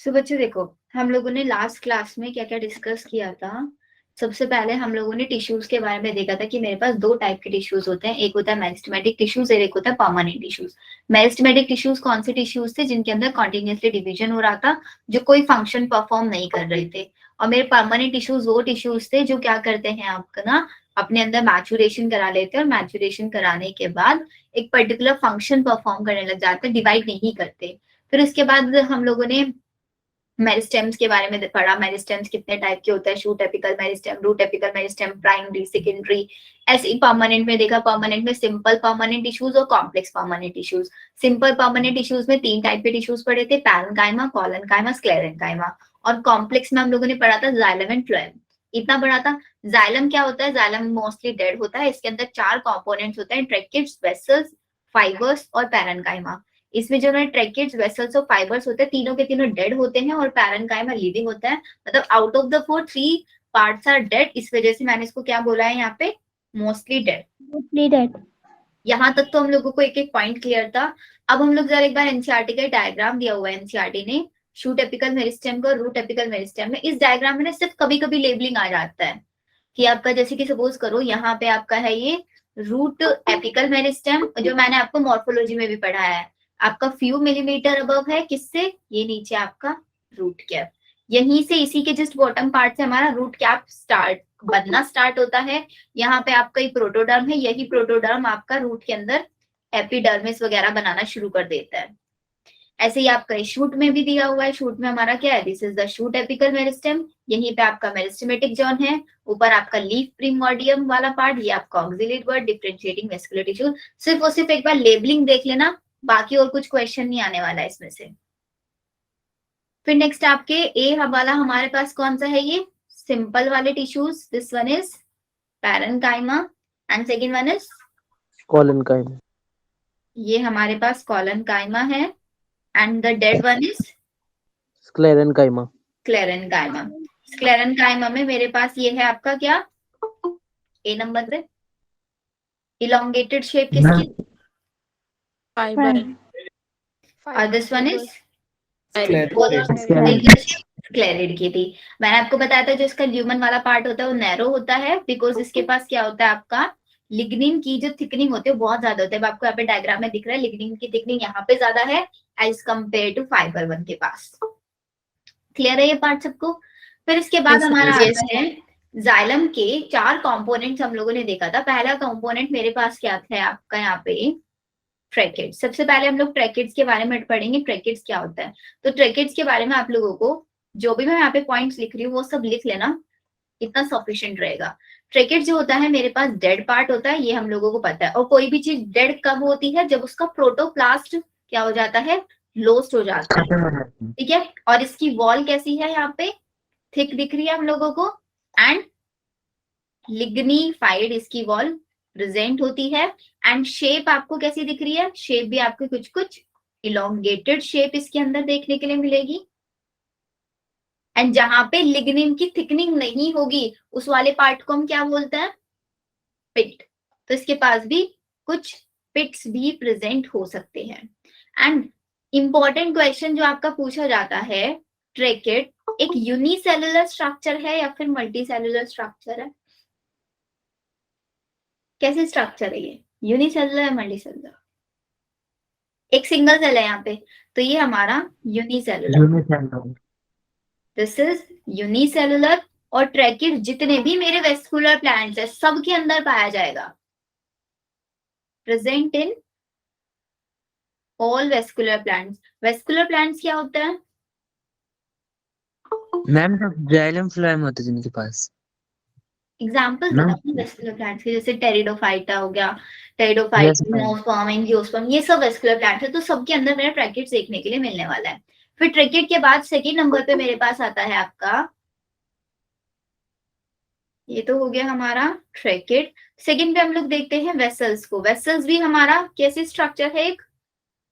सो बच्चों देखो, हम लोगों ने लास्ट क्लास में क्या क्या डिस्कस किया था। सबसे पहले हम लोगों ने टिश्यूज के बारे में देखा था कि मेरे पास दो टाइप के टिश्यूज होते हैं, एक होता है मेरिस्टेमेटिक टिश्यूज और एक होता है परमानेंट टिश्यूज। मेरिस्टेमेटिक टिश्यूज कौन से टिश्यूज थे? जिनके अंदर कॉन्टिन्यूसली डिवीजन हो रहा था, जो कोई फंक्शन परफॉर्म नहीं कर रहे थे। और मेरे परमानेंट टिश्यूज वो टिश्यूज थे जो क्या करते हैं आपका ना, अपने अंदर मैचुरेशन करा लेते हैं और मैचुरेशन कराने के बाद एक पर्टिकुलर फंक्शन परफॉर्म करने लग जाते हैं, डिवाइड नहीं करते। फिर उसके बाद हम लोगों ने मेरिस्टेम्स के बारे में पढ़ा। मेरिस्टेम्स कितने टाइप के होते हैं? Shoot apical meristem, root apical meristem, primary, secondary. ऐसे ही परमानेंट में देखा, परमानेंट में सिंपल परमानेंट टिश्यूज और complex permanent tissues. Simple permanent tissues में तीन टाइप के टिश्यूज पढ़े थे, पैरेन्काइमा, कोलेनकाइमा, स्क्लेरेन्काइमा। और कॉम्प्लेक्स में हम लोगों ने पढ़ा था जाइलम एंड फ्लोएम। इतना पढ़ा था। जाइलम क्या होता है? जाइलम मोस्टली डेड होता है। इसके अंदर चार कंपोनेंट्स होते हैं, ट्रेकिड्स, वेसल्स, फाइबर्स और पैरेन्काइमा। इसमें जो है ट्रेकिड्स, वेसल्स और फाइबर्स होते हैं, तीनों के तीनों डेड होते हैं और पैरेन्काइमा लिविंग होता है। मतलब out of the four, three parts are dead. इस वजह से मैंने इसको क्या बोला है यहाँ पे? Mostly dead. यहाँ तक तो हम लोगों को एक एक पॉइंट क्लियर था। अब हम लोग जरा एक बार एनसीईआरटी का डायग्राम दिया हुआ है एनसीईआरटी ने, शूट एपिकल मेरिस्टेम का, रूट एपिकल मेरिस्टेम में। इस डायग्राम में ना सिर्फ कभी कभी लेबलिंग आ जाता है कि आपका, जैसे कि सपोज करो यहाँ पे आपका है ये रूट एपिकल मेरिस्टेम, जो मैंने आपको मॉर्फोलॉजी में भी पढ़ाया है। आपका फ्यू मिलीमीटर अबव है, किससे? ये नीचे आपका रूट कैप। यहीं से, इसी के जस्ट बॉटम पार्ट से हमारा रूट कैप स्टार्ट बनना स्टार्ट होता है। यहाँ पे आपका ये प्रोटोडर्म है, यही प्रोटोडर्म आपका रूट के अंदर एपिडर्मिस वगैरह बनाना शुरू कर देता है। ऐसे ही आपका शूट में भी दिया हुआ है। शूट में हमारा क्या है? This is the shoot apical meristem. यहीं पे आपका मेरिस्टेमेटिक जोन है। ऊपर आपका लीफ प्रिमोर्डियम वाला पार्ट, ये आपका oxalate word, differentiating vascular tissue. सिर्फ और सिर्फ एक बार लेबलिंग देख लेना, बाकी और कुछ क्वेश्चन नहीं आने वाला है इसमें से। फिर नेक्स्ट आपके ए वाला हमारे पास कौन सा है? ये सिंपल वाले tissues. This one is parenchyma and second one is collenchyma. ये हमारे पास कोलेनकाइमा है and the dead one is sclerenchyma. Sclerenchyma. Sclerenchyma में मेरे पास ये है आपका क्या, ए नंबर पे इलोंगेटेड शेप किसकी? फाइबर। और दिस वन इज स्क्लेरेन। क्लेरिड की थी। मैंने आपको बताया था जो इसका ल्यूमन वाला पार्ट होता है वो नैरो होता है, बिकॉज इसके पास क्या होता है आपका, लिग्निन की जो थिकनिंग होती है बहुत ज्यादा होती है। आपको यहाँ पे डायग्राम में दिख रहा है, लिग्निन की थिकनिंग यहाँ पे ज्यादा है as compare to fibre one के पास। क्लियर है ये पार्ट सबको? फिर इसके बाद हमारा आता है जाइलम के चार कंपोनेंट्स हम लोगों ने देखा था। पहला कंपोनेंट मेरे पास क्या था आपका यहाँ पे? ट्रैकेट्स। सबसे पहले हम लोग ट्रैकेट्स के बारे में पढ़ेंगे, ट्रैकेट्स क्या होता है। तो ट्रैकेट्स के बारे में आप लोगों को जो भी मैं यहाँ पे पॉइंट्स लिख रही हूँ वो सब लिख लेना, इतना सफिशिएंट रहेगा। ट्रैकेट जो होता है मेरे पास डेड पार्ट होता है, ये हम लोगों को पता है। और कोई भी चीज डेड कब होती है? जब उसका प्रोटोप्लास्ट क्या हो जाता है? लोस्ट हो जाता है। ठीक है। और इसकी वॉल कैसी है? यहाँ पे थिक दिख रही है हम लोगों को एंड लिग्निफाइड इसकी वॉल प्रेजेंट होती है। एंड शेप आपको कैसी दिख रही है? शेप भी आपको कुछ कुछ इलोंगेटेड शेप इसके अंदर देखने के लिए मिलेगी। एंड जहां पे लिग्निन की थिकनिंग नहीं होगी उस वाले पार्ट को हम क्या बोलते हैं? पिट। तो इसके पास भी कुछ पिट्स भी प्रेजेंट हो सकते हैं। एंड इंपॉर्टेंट क्वेश्चन जो आपका पूछा जाता है, ट्रैकेट एक यूनिसेलुलर स्ट्रक्चर है या फिर मल्टी सेलुलर स्ट्रक्चर है? कैसे स्ट्रक्चर है ये? यूनिसेलुलर या मल्टी सेलुलर? एक सिंगल सेल है यहाँ पे, तो ये हमारा यूनिसेलुलर। This is unicellular. और ट्रैकिड जितने भी मेरे वेस्कुलर प्लांट्स है सबके अंदर पाया जाएगा, present in all vascular plants. Vascular plants क्या होता है? मैम जाइलम फ्लोएम होते हैं जिनके पास। एग्जाम्पल ना बताओ वेस्कुलर प्लांट्स के, जैसे टेरिडोफाइटा हो गया, yes pteridophyte, ma'am. Gymnosperm, angiosperm, ये सब वेस्कुलर प्लांट्स है। तो सबके अंदर मेरा ट्रैकिड देखने के लिए मिलने वाला है। फिर ट्रैकिड के बाद सेकेंड नंबर पे मेरे पास आता है आपका, ये तो हो गया हमारा ट्रैकिड। सेकेंड पे हम लोग देखते हैं वेसल्स को। वेसल्स भी हमारा कैसे स्ट्रक्चर है? एक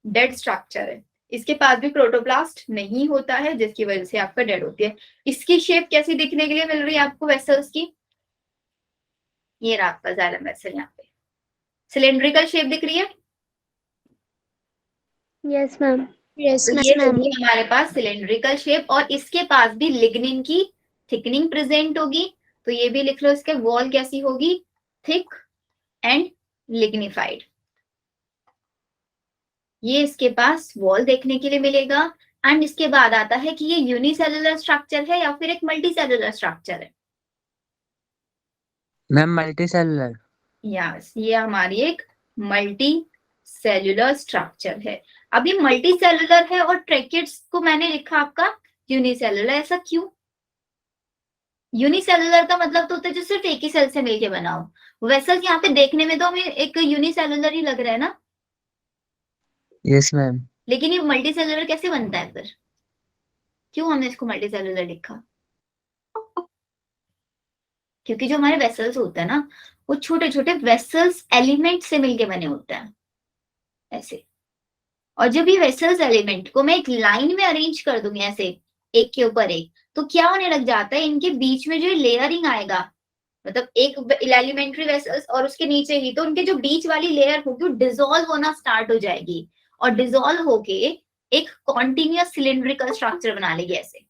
डेड स्ट्रक्चर है। इसके पास भी प्रोटोप्लास्ट नहीं होता है, जिसकी वजह से आपका डेड होती है। इसकी शेप कैसी दिखने के लिए मिल रही है आपको वेसल्स की? ये रहा आपका जाइलम वेसल, यहाँ पे सिलेंड्रिकल शेप दिख रही है। Yes ma'am. यस तो ये मैम। होगी हमारे पास सिलेंड्रिकल शेप और इसके पास भी लिग्निन की थिकनिंग प्रेजेंट होगी। तो ये भी लिख लो, इसके वॉल कैसी होगी, थिक एंड लिग्निफाइड। ये इसके पास वॉल देखने के लिए मिलेगा। एंड इसके बाद आता है कि ये यूनिसेलुलर स्ट्रक्चर है या फिर एक मल्टीसेलुलर स्ट्रक्चर है। Ma'am multi cellular. यस, ये हमारी एक मल्टी सेलुलर स्ट्रक्चर है। अब ये मल्टी सेलुलर है और ट्रैकेट्स को मैंने लिखा आपका यूनिसेलुलर, ऐसा क्यों? यूनिसेलुलर का मतलब तो होता है जो सिर्फ एक ही सेल से मिलके बना हो। वेसल यहाँ पे देखने में तो हमें एक यूनिसेलुलर ही लग रहा है ना, यस मैम। लेकिन ये मल्टी सेलुलर कैसे बनता है फिर? क्यों हमने इसको मल्टी सेलुलर लिखा? क्योंकि जो हमारे वेसल्स होते हैं ना, वो छोटे छोटे वेसल्स एलिमेंट से मिलके बने होते हैं ऐसे। और जब ये वेसल्स एलिमेंट को मैं एक लाइन में अरेंज कर दूंगी ऐसे, एक के ऊपर एक, तो क्या होने लग जाता है, इनके बीच में जो लेयरिंग आएगा, मतलब एक एलिमेंट्री वेसल्स और उसके नीचे ही, तो उनके जो बीच वाली लेयर होगी वो डिसॉल्व होना स्टार्ट हो जाएगी और डिसॉल्व होके एक कॉन्टिन्यूअस सिलिंड्रिकल स्ट्रक्चर बना लेगी ऐसे।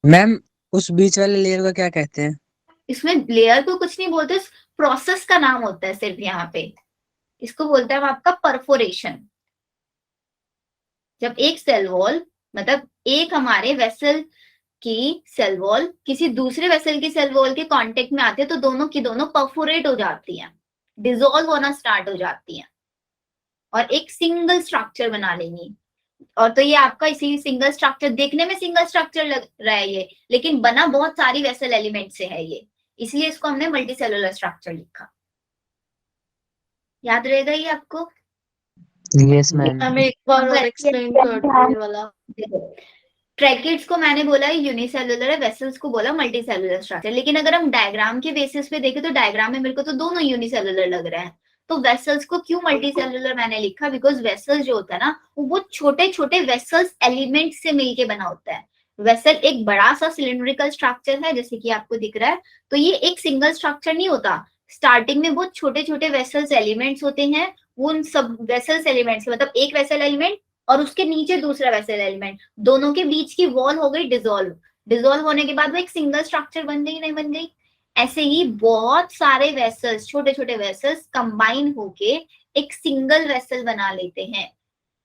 मैम उस बीच वाले लेयर को क्या कहते हैं? इसमें लेयर को कुछ नहीं बोलते, इस प्रोसेस का नाम होता है सिर्फ यहाँ पे, इसको बोलते हैं आपका परफोरेशन। जब एक सेल वॉल, मतलब एक हमारे वेसल की सेल वॉल किसी दूसरे वेसल की सेल वॉल के कांटेक्ट में आती है, तो दोनों की दोनों परफोरेट हो जाती हैं, डिसॉल्व होना स्टार्ट हो जाती हैं और एक सिंगल स्ट्रक्चर बना लेंगी। और तो ये आपका इसी सिंगल स्ट्रक्चर, देखने में सिंगल स्ट्रक्चर लग रहा है ये, लेकिन बना बहुत सारी वेसल एलिमेंट से है ये, इसलिए इसको हमने मल्टी सेलुलर स्ट्रक्चर लिखा। याद रहेगा ये आपको? Yes ma'am. मैम एक बार और एक्सप्लेन कर दो ये वाला। ट्रैकेट्स को मैंने बोला यूनिसेलुलर है, वेसल्स को बोला मल्टी सेलुलर स्ट्रक्चर। लेकिन अगर हम डायग्राम के बेसिस पे देखें तो डायग्राम में मेरे को तो दोनों यूनिसेलुलर लग रहे हैं। तो वेसल्स को क्यों मल्टी सेलुलर मैंने लिखा? बिकॉज वेसल्स जो होता है ना, वो छोटे छोटे वेसल्स एलिमेंट से मिलके बना होता है। वेसल एक बड़ा सा सिलिंड्रिकल स्ट्रक्चर है जैसे कि आपको दिख रहा है, तो ये एक सिंगल स्ट्रक्चर नहीं होता। स्टार्टिंग में बहुत छोटे छोटे वेसल्स एलिमेंट्स होते हैं, वो उन सब वेसल्स एलिमेंट्स, मतलब एक वेसल एलिमेंट और उसके नीचे दूसरा वेसल एलिमेंट, दोनों के बीच की वॉल हो गई डिसॉल्व। डिसॉल्व होने के बाद वो एक सिंगल स्ट्रक्चर बन गई, नहीं बन गई? ऐसे ही बहुत सारे वेसल्स, छोटे छोटे वेसल्स कंबाइन होके एक सिंगल वेसल बना लेते हैं,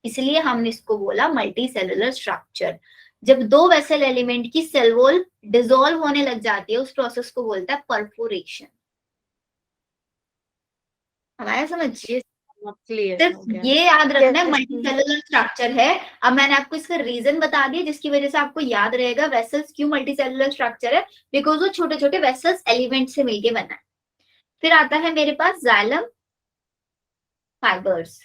इसलिए हमने इसको बोला मल्टी सेलुलर स्ट्रक्चर। जब दो वेसल एलिमेंट की सेल वॉल डिसॉल्व होने लग जाती है, उस प्रोसेस को बोलता है परफोरेशन। हमारा समझिए, क्लियर सिर्फ हो गया। ये याद रखना है Yes, मल्टी सेलुलर स्ट्रक्चर है। अब मैंने आपको इसका रीजन बता दिया जिसकी वजह से आपको याद रहेगा वेसल्स क्यों मल्टी सेलुलर स्ट्रक्चर है, बिकॉज वो छोटे छोटे वेसल्स एलिमेंट से मिलके बना है। फिर आता है मेरे पास जाइलम फाइबर्स।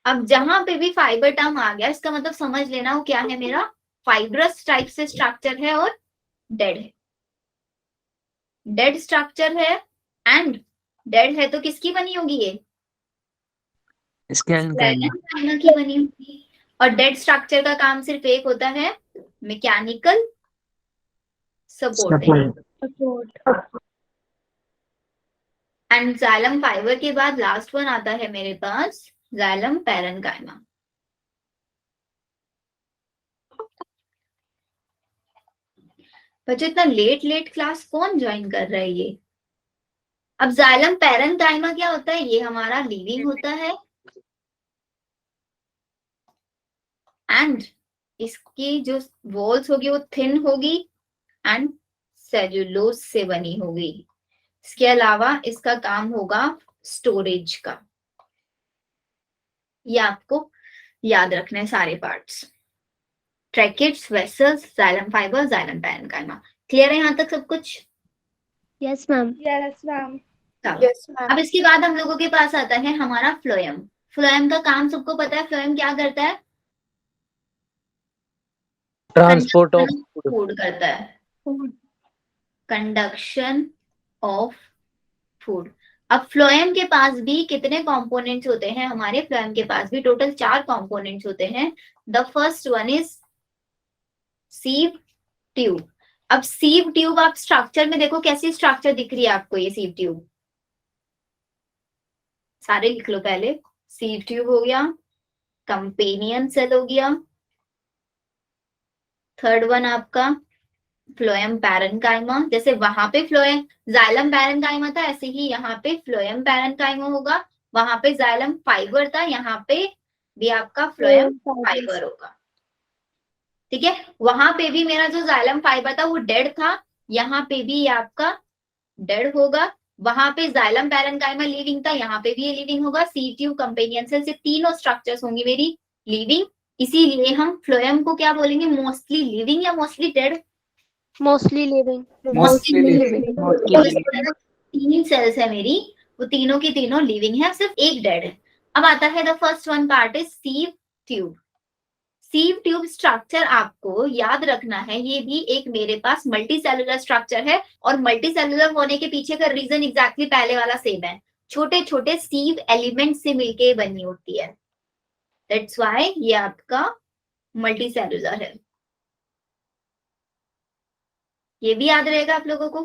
अब जहां पे भी फाइबर टर्म आ गया, इसका मतलब समझ लेना वो क्या है, मेरा फाइब्रस टाइप से स्ट्रक्चर है और डेड है। डेड स्ट्रक्चर है एंड डेड है तो किसकी बनी होगी ये? स्केलेटन काइमा। स्क्लेरन की बनी होगी। और डेड स्ट्रक्चर का काम सिर्फ एक होता है, mechanical supporting. Support. And xylem fibre के बाद लास्ट वन आता है मेरे पास जाइलम पैरेन्काइमा। बच्चों इतना लेट लेट क्लास कौन ज्वाइन कर रहा है ये? अब जाइलम पैरेन्काइमा क्या होता है? ये हमारा लिविंग होता है एंड इसकी जो वॉल्स होगी वो थिन होगी एंड सेल्यूलोज से बनी होगी। इसके अलावा इसका काम होगा स्टोरेज का। ये आपको याद रखना है सारे parts, tracheids, vessels, xylem fibre, xylem parenchyma. Clear है यहाँ तक सब कुछ? Yes ma'am. Yes ma'am. चलो, यस मैम। अब इसके बाद हम लोगों के पास आता है हमारा फ्लोएम। फ्लोएम का काम सबको पता है, फ्लोएम क्या करता है? ट्रांसपोर्ट ऑफ फूड करता है, कंडक्शन ऑफ फूड। अब फ्लोएम के पास भी कितने कंपोनेंट्स होते हैं? हमारे फ्लोएम के पास भी टोटल 4 कंपोनेंट्स होते हैं। The first one is sieve tube. अब सीव ट्यूब आप स्ट्रक्चर में देखो कैसी स्ट्रक्चर दिख रही है आपको, ये सीव ट्यूब सारे लिख लो पहले। सीव ट्यूब हो गया, कंपेनियन सेल हो गया, थर्ड वन आपका फ्लोएम पैरेन्काइमा, जैसे वहां पे फ्लोएम जाइलम पैरेन्काइमा था ऐसे ही यहाँ पे फ्लोएम पैरेन्काइमा होगा, वहां पे जाइलम फाइबर था, यहाँ पे भी आपका फ्लोएम फाइबर होगा। ठीक है, वहां पे भी मेरा जो जाइलम फाइबर था वो डेड था, यहाँ पे भी ये आपका डेड होगा, वहां पे जाइलम पैरेन्काइमा लिविंग था, यहाँ पे भी ये लिविंग होगा। सी ट्यूब कंपेनियन सेल से तीनों स्ट्रक्चर्स होंगी मेरी लिविंग, इसीलिए हम फ्लोएम को क्या बोलेंगे, मोस्टली लिविंग या mostly dead? Mostly living. Mostly living. Mostly तो तीन सेल्स है मेरी, वो तीनों की तीनों लिविंग है, सिर्फ एक डेड है। अब आता है the first one part is sieve tube. Sieve tube structure आपको याद रखना है, ये भी एक मेरे पास मल्टी सेलुलर स्ट्रक्चर है, और मल्टी सेलुलर होने के पीछे का रीजन एग्जैक्टली पहले वाला सेम है, छोटे छोटे सीव एलिमेंट से मिलके बनी होती है, दैट्स व्हाई ये आपका मल्टी सेलुलर है। ये भी याद रहेगा आप लोगों को।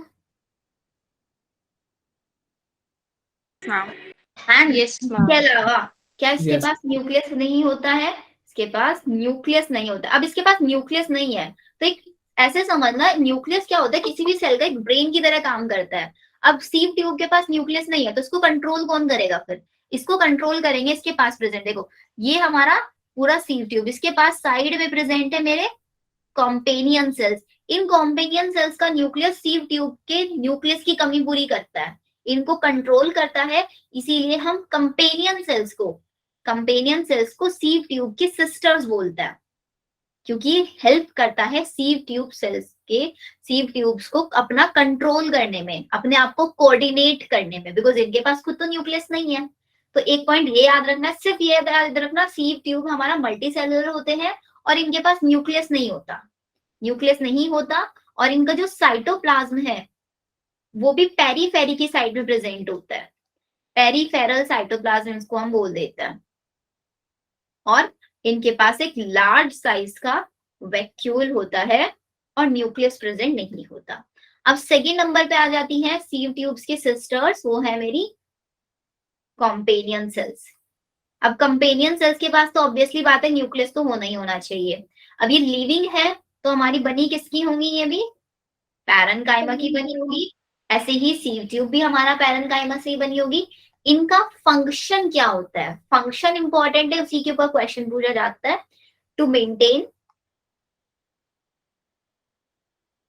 एंड Yes, इसके ma'am. अलावा क्या इसके Yes. पास न्यूक्लियस नहीं होता है? इसके पास न्यूक्लियस नहीं होता। अब इसके पास न्यूक्लियस नहीं है तो एक ऐसे समझना, न्यूक्लियस क्या होता है, किसी भी सेल का एक ब्रेन की तरह काम करता है। अब सीव ट्यूब के पास न्यूक्लियस नहीं है तो इसको कंट्रोल कौन करेगा? फिर इसको कंट्रोल करेंगे इसके पास प्रेजेंट, देखो ये हमारा पूरा सीव ट्यूब, इसके पास साइड में प्रेजेंट है मेरे कॉम्पेनियन सेल्स। इन कॉम्पेनियन सेल्स का न्यूक्लियस सीव ट्यूब के न्यूक्लियस की कमी पूरी करता है, इनको कंट्रोल करता है, इसीलिए हम कंपेनियन सेल्स को सीव ट्यूब की सिस्टर्स बोलते हैं, क्योंकि हेल्प करता है सीव ट्यूब सेल्स के सीव ट्यूब्स को अपना कंट्रोल करने में, अपने आप को कोऑर्डिनेट करने में, बिकॉज इनके पास खुद तो न्यूक्लियस नहीं है। तो एक पॉइंट ये याद रखना, सिर्फ ये याद रखना, सीव ट्यूब हमारा मल्टी सेलुलर होते हैं और इनके पास न्यूक्लियस नहीं होता, और इनका जो साइटोप्लाज्म है वो भी पेरीफेरी की साइड में प्रेजेंट होता है, पेरीफेरल साइटोप्लाज्म इसको हम बोल देते हैं, और इनके पास एक लार्ज साइज का वैक्यूल होता है और न्यूक्लियस प्रेजेंट नहीं होता। अब सेकेंड नंबर पे आ जाती हैं सीव ट्यूब्स की सिस्टर्स, वो है मेरी कॉम्पेनियन सेल्स। अब कंपेनियन सेल्स के पास तो ऑब्वियसली बात है न्यूक्लियस तो होना ही होना चाहिए। अब ये लिविंग है तो हमारी बनी किसकी होंगी? ये भी पैरेन्काइमा की बनी होगी, ऐसे ही सीव ट्यूब भी हमारा पैरेन्काइमा से ही बनी होगी। इनका फंक्शन क्या होता है? फंक्शन इंपॉर्टेंट है, उसी के ऊपर क्वेश्चन पूछा जाता है। टू मेंटेन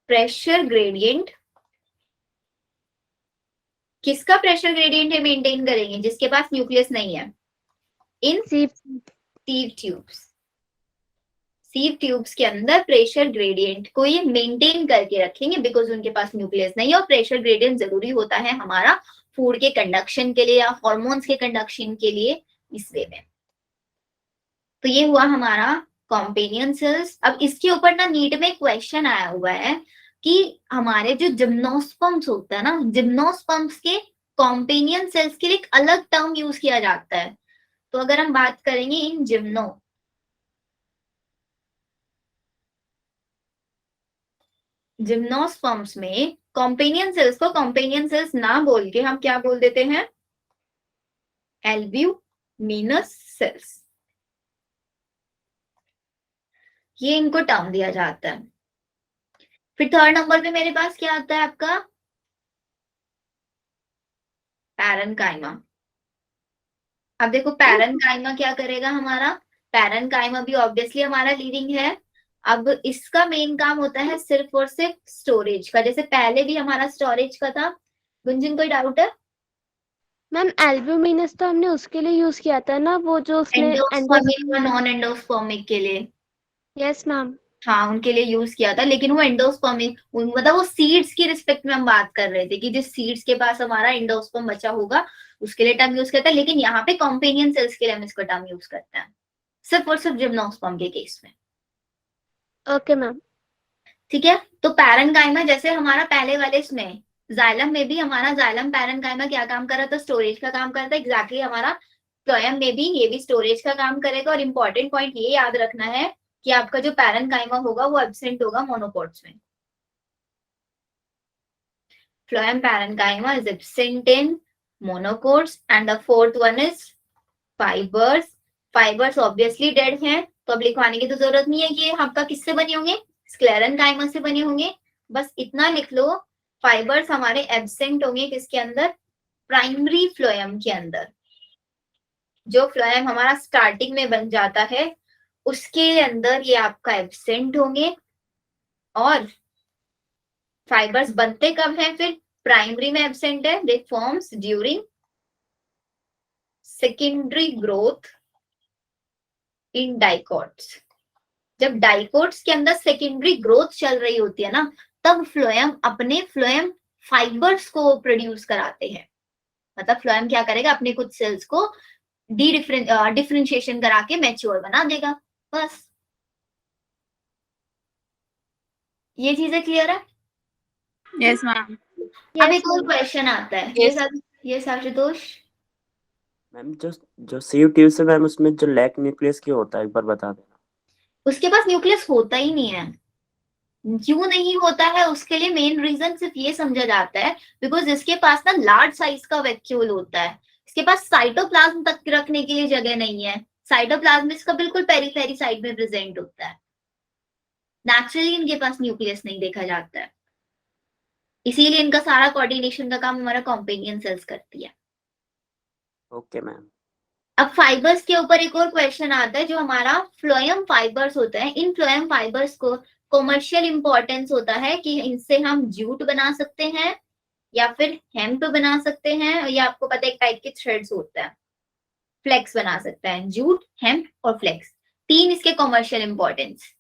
प्रेशर ग्रेडियंट, किसका प्रेशर ग्रेडियंट है मेंटेन करेंगे? जिसके पास न्यूक्लियस नहीं है, इन सीव ट्यूब्स के अंदर प्रेशर ग्रेडियंट को ये मेंटेन करके रखेंगे, बिकॉज उनके पास न्यूक्लियस नहीं है, और प्रेशर ग्रेडियंट जरूरी होता है हमारा फूड के कंडक्शन के लिए या हॉर्मोन्स के कंडक्शन के लिए, इस वे में। तो ये हुआ हमारा कॉम्पेनियन सेल्स। अब इसके ऊपर ना नीट में क्वेश्चन आया हुआ है कि हमारे जो जिम्नोस्पर्म्स होता है ना, जिम्नोस्पर्म्स के कॉम्पेनियन सेल्स के लिए एक अलग टर्म यूज किया जाता है। तो अगर हम बात करेंगे इन जिम्नोस्पर्म्स में कॉम्पेनियन सेल्स को कॉम्पेनियन सेल्स ना बोल के हम क्या बोल देते हैं? एल्ब्यूमिनस सेल्स, ये इनको टर्म दिया जाता है। फिर थर्ड नंबर पे मेरे पास क्या आता है आपका? पैरेन्काइमा। अब देखो पैरेन्काइमा क्या करेगा हमारा? पैरेन्काइमा भी ऑब्वियसली हमारा लिविंग है। अब इसका मेन काम होता है सिर्फ और सिर्फ स्टोरेज का, जैसे पहले भी हमारा स्टोरेज का था। गुंजन कोई डाउट है? मैम एल्ब्यूमिनस तो हमने उसके लिए यूज किया था ना, वो जो उसमें एंडोस्पर्मिक और नॉन एंडोस्पर्मिक के लिए। Yes ma'am. हाँ, उनके लिए यूज किया था, लेकिन वो एंडोस्पर्मिक मतलब वो सीड्स की रिस्पेक्ट में हम बात कर रहे थे कि जिस सीड्स के पास हमारा एंडोस्पर्म बचा होगा उसके लिए टर्म यूज करता है, लेकिन यहाँ पे कॉम्पेनियन सेल्स के लिए हम इसका टर्म यूज करते हैं, सिर्फ और सिर्फ जिम्नोस्पर्म के केस में। Okay ma'am. ठीक है, तो पैरेन्काइमा जैसे हमारा पहले वाले इसमें जाइलम में भी हमारा जाइलम पैरेन्काइमा क्या काम कर रहा था? स्टोरेज का काम करता है। एग्जैक्टली हमारा फ्लोएम में भी ये भी स्टोरेज का काम करेगा। और इंपॉर्टेंट पॉइंट ये याद रखना है कि आपका जो पैरेन्काइमा होगा वो एब्सेंट होगा मोनोकोट्स में। Phloem parenchyma is absent in monocots and the fourth one is fibres obviously dead हैं, तो अब लिखवाने की तो जरूरत नहीं है कि ये आपका किससे बने होंगे, स्क्लेरेनकाइमा से बने होंगे। बस इतना लिख लो, फाइबर्स हमारे एब्सेंट होंगे किसके अंदर, प्राइमरी फ्लोएम के अंदर। जो फ्लोएम हमारा स्टार्टिंग में बन जाता है उसके अंदर ये आपका एब्सेंट होंगे। और फाइबर्स बनते कब हैं, फिर प्राइमरी में एब्सेंट है, दे forms during secondary growth in dicots. जब डाइकोट्स के अंदर सेकेंडरी ग्रोथ चल रही होती है ना, तब फ्लोएम अपने फ्लोएम फाइबर्स को प्रोड्यूस कराते हैं। मतलब फ्लोएम क्या करेगा, अपने कुछ सेल्स को डिफरेंशिएशन करा के मैच्योर बना देगा। बस ये चीजें क्लियर है। Yes, ma'am. अब एक और क्वेश्चन आता है, ये आशुतोष। मैम जो सीव ट्यूब से मैम उसमें जो लैक न्यूक्लियस क्यों होता है, एक बार बता देना। उसके पास न्यूक्लियस होता ही नहीं है। क्यों नहीं होता है, उसके लिए मेन रीजन सिर्फ ये समझा जाता है बिकॉज इसके पास ना लार्ज साइज का वैक्यूल होता है, इसके पास साइटोप्लाज्म तक रखने के लिए जगह नहीं है। साइटोप्लाज्म इसका बिल्कुल पेरीफेरी साइड में प्रेजेंट होता है। नेचुरली इनके पास न्यूक्लियस नहीं देखा जाता है, इसीलिए इनका सारा कोऑर्डिनेशन का काम हमारा कॉम्पेनियन सेल्स करती है। Okay ma'am. अब फाइबर्स के ऊपर एक और क्वेश्चन आता है, जो हमारा फ्लोएम फाइबर्स होता है, इन फ्लोएम फाइबर्स को कॉमर्शियल इंपॉर्टेंस होता है कि इनसे हम जूट बना सकते हैं या फिर हेम्प बना सकते हैं, या आपको पता है एक टाइप के थ्रेड्स होता है, फ्लेक्स बना सकते हैं। जूट, हेम्प और फ्लेक्स, तीन इसके कॉमर्शियल इंपॉर्टेंस।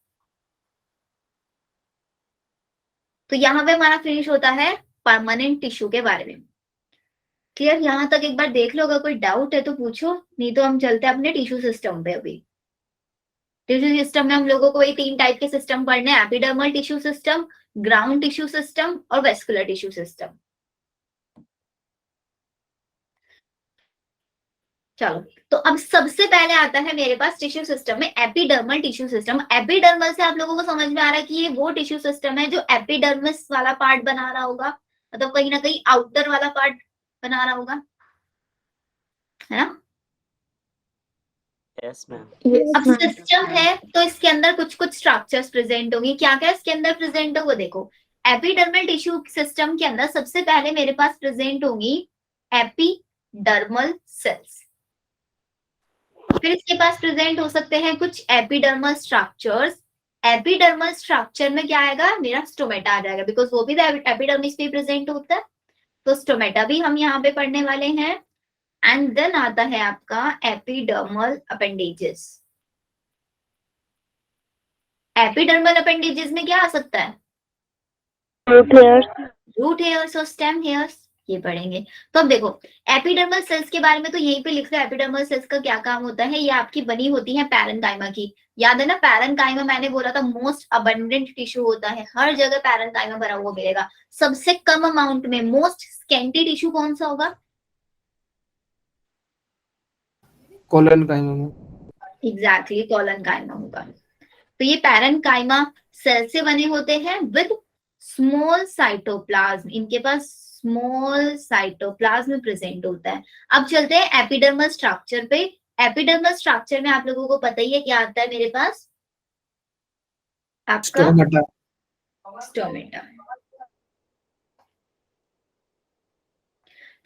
तो यहाँ पे हमारा फिनिश होता है परमानेंट टिश्यू के बारे में। क्लियर, यहाँ तक एक बार देख लो, अगर कोई डाउट है तो पूछो, नहीं तो हम चलते हैं अपने टिश्यू सिस्टम पे। अभी टिश्यू सिस्टम में हम लोगों को ये तीन टाइप के सिस्टम पढ़ने हैं, epidermal tissue system, ground tissue system और वेस्कुलर टिश्यू सिस्टम। चलो, तो अब सबसे पहले आता है मेरे पास टिश्यू सिस्टम में एपिडर्मल टिश्यू सिस्टम। एपिडर्मल से आप लोगों को समझ में आ रहा है कि ये वो टिश्यू सिस्टम है जो एपिडर्मिस वाला पार्ट बना रहा होगा, मतलब कहीं ना कहीं आउटर वाला पार्ट बना रहा होगा, है ना। Yes ma'am. अब सिस्टम है तो इसके अंदर कुछ कुछ स्ट्रक्चर्स प्रेजेंट होंगी। क्या क्या इसके अंदर प्रेजेंट होगा, देखो एपिडर्मल टिश्यू सिस्टम के अंदर सबसे पहले मेरे पास प्रेजेंट होंगी एपिडर्मल सेल्स। फिर इसके पास प्रेजेंट हो सकते हैं कुछ एपिडर्मल स्ट्रक्चर्स। एपिडर्मल स्ट्रक्चर में क्या आएगा, मेरा स्टोमेटा आ जाएगा, बिकॉज वो भी एपिडर्मिस पे प्रेजेंट होता है, तो स्टोमेटा भी हम यहाँ पे पढ़ने वाले हैं। एंड देन आता है आपका एपिडर्मल अपेंडेजेस। एपिडर्मल अपेंडेजेस में क्या आ सकता है, रूट हेयर्स और स्टेम हेयर्स, ये पढ़ेंगे। तो अब देखो एपिडर्मल सेल्स के बारे में तो यहीं पे लिख लो, एपिडर्मल सेल्स का क्या काम होता है। ये आपकी बनी होती है पैरेन्काइमा की। याद है ना, पैरेन्काइमा मैंने बोला था मोस्ट अबंडेंट टिश्यू होता है, हर जगह पैरेन्काइमा भरा हुआ मिलेगा। सबसे कम अमाउंट में मोस्ट स्केंटी टिश्यू कौन सा होगा, कोलोनकाइमा में। एग्जैक्टली कोलोनकाइमा होगा। तो ये पैरेन्काइमा सेल से बने होते हैं विद स्मॉल साइटोप्लाज्म, इनके पास स्मॉल साइटोप्लाज्म प्रेजेंट होता है। अब चलते हैं एपिडर्मल स्ट्रक्चर पे। एपिडर्मल स्ट्रक्चर में आप लोगों को पता ही है क्या आता है मेरे पास, आपका स्टोमेटा।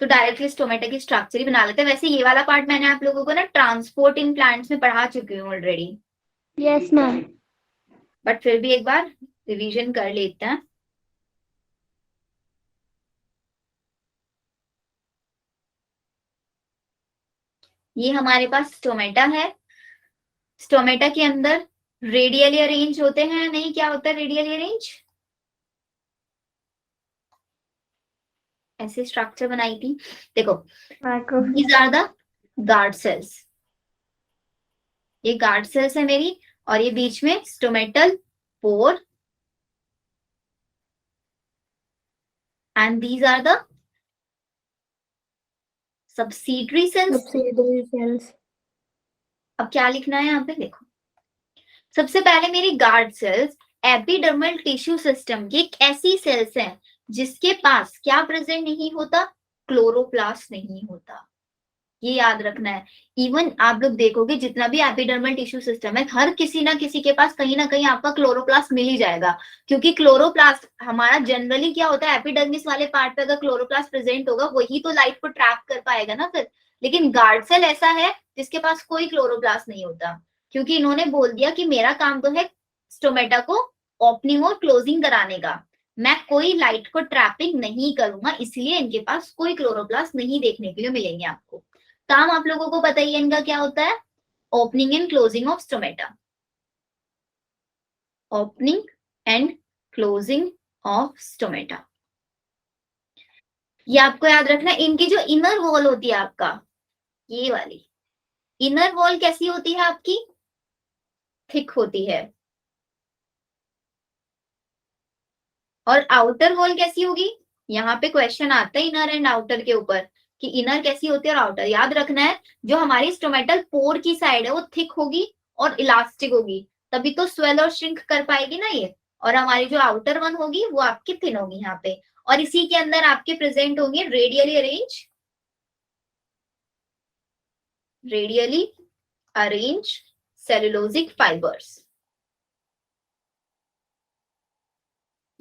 तो डायरेक्टली स्टोमेटा की स्ट्रक्चर ही बना लेते हैं। वैसे ये वाला पार्ट मैंने आप लोगों को ना ट्रांसपोर्ट इन प्लांट्स में पढ़ा चुकी हूँ ऑलरेडी, यस मैम। बट फिर भी एक बार रिवीजन कर लेते हैं। ये हमारे पास स्टोमेटा है। स्टोमेटा के अंदर रेडियली अरेंज होते हैं, नहीं क्या होता है रेडियली अरेंज, ऐसे स्ट्रक्चर बनाई थी। देखो these are the guard cells, ये गार्ड सेल्स है मेरी, और ये बीच में stomatal pore, and these are the subsidiary cells। अब क्या लिखना है यहाँ पे, देखो सबसे पहले मेरी guard cells epidermal tissue system की एक ऐसी सेल्स हैं जिसके पास क्या प्रेजेंट नहीं होता, क्लोरोप्लास्ट नहीं होता। ये याद रखना है। इवन आप लोग देखोगे जितना भी एपिडर्मल टिश्यू सिस्टम है, हर किसी ना किसी के पास कहीं ना कहीं आपका क्लोरोप्लास्ट मिल ही जाएगा, क्योंकि क्लोरोप्लास्ट हमारा जनरली क्या होता है, एपिडर्मिस वाले पार्ट पे अगर क्लोरोप्लास्ट प्रेजेंट होगा वही तो लाइट को ट्रैप कर पाएगा ना फिर। लेकिन गार्ड सेल ऐसा है जिसके पास कोई क्लोरोप्लास्ट नहीं होता, क्योंकि इन्होंने बोल दिया कि मेरा काम तो है स्टोमेटा को ओपनिंग और क्लोजिंग कराने का, मैं कोई लाइट को ट्रैपिंग नहीं करूंगा, इसलिए इनके पास कोई क्लोरोप्लास्ट नहीं देखने के लिए मिलेंगे आपको। काम आप लोगों को पता ही है इनका क्या होता है, opening and closing of stomata, opening and closing of stomata, ये आपको याद रखना है। इनकी जो इनर वॉल होती है आपका, ये वाली इनर वॉल कैसी होती है आपकी, थिक होती है, और आउटर वॉल कैसी होगी, यहाँ पे क्वेश्चन आता है इनर एंड आउटर के ऊपर कि इनर कैसी होती है और आउटर। याद रखना है जो हमारी स्टोमेटल पोर की साइड है वो थिक होगी और इलास्टिक होगी, तभी तो स्वेल और श्रिंक कर पाएगी ना ये, और हमारी जो आउटर वन होगी वो आपकी थिन होगी यहाँ पे, और इसी के अंदर आपके प्रेजेंट होंगे रेडियली अरेंज सेलुलोजिक फाइबर्स।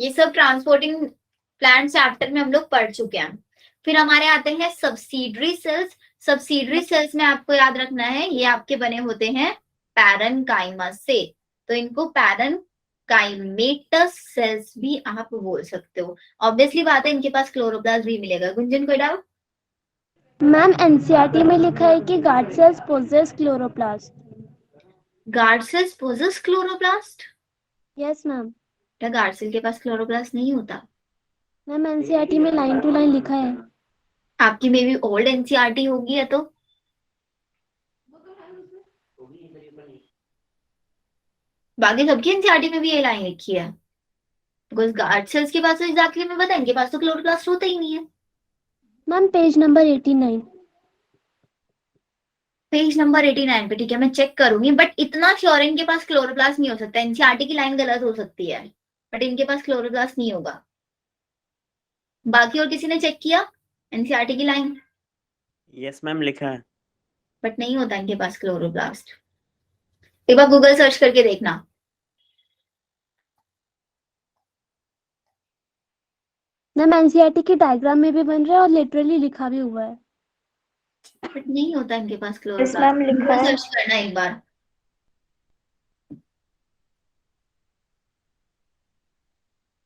ये सब ट्रांसपोर्टिंग प्लांट चैप्टर में हम लोग पढ़ चुके हैं। फिर हमारे आते हैं सब्सिडरी सेल्स। सब्सिडरी सेल्स में आपको याद रखना है ये आपके बने होते हैं पैरेनकाइमा से, तो इनको पैरेनकाइमेटस सेल्स भी आप बोल सकते हो। ऑब्वियसली बात है इनके पास क्लोरोप्लास्ट भी मिलेगा। गुंजन कोई डाउट? मैम एनसीईआरटी में लिखा है कि guard cells possess chloroplast. Guard cells possess chloroplast? Yes ma'am. क्या गार्ड सेल के पास क्लोरोप्लास्ट नहीं होता? मैम एनसीईआरटी में लाइन टू लाइन लिखा है। आपकी मे बी ओल्ड एनसीईआरटी होगी या तो, बाकी सबकी एनसीईआरटी में भी ये लाइन लिखी है, बिकॉज गार्ड सेल्स के पास तो एग्जैक्टली मैं बता, इनके पास तो क्लोरोप्लास्ट होता ही नहीं है। Ma'am page number 89। Page number 89 पे, ठीक है मैं चेक करूंगी, बट इतना श्योर इनके पास क्लोरोप्लास्ट नहीं हो सकता। एनसीईआरटी की लाइन गलत हो सकती है बट इनके पास क्लोरोप्लास्ट नहीं होगा। बाकी और किसी ने चेक किया एनसीईआरटी की लाइन? यस मैम लिखा है। बट नहीं होता इनके पास क्लोरोप्लास्ट। एक बार गूगल सर्च करके देखना। मैम एनसीईआरटी की डायग्राम में भी बन रहा है और लिटरली लिखा भी हुआ है। बट नहीं होता इनके पास यस क्लोरोप्लास्ट। मैम लिखा गूगल है। सर्च करना एक बार।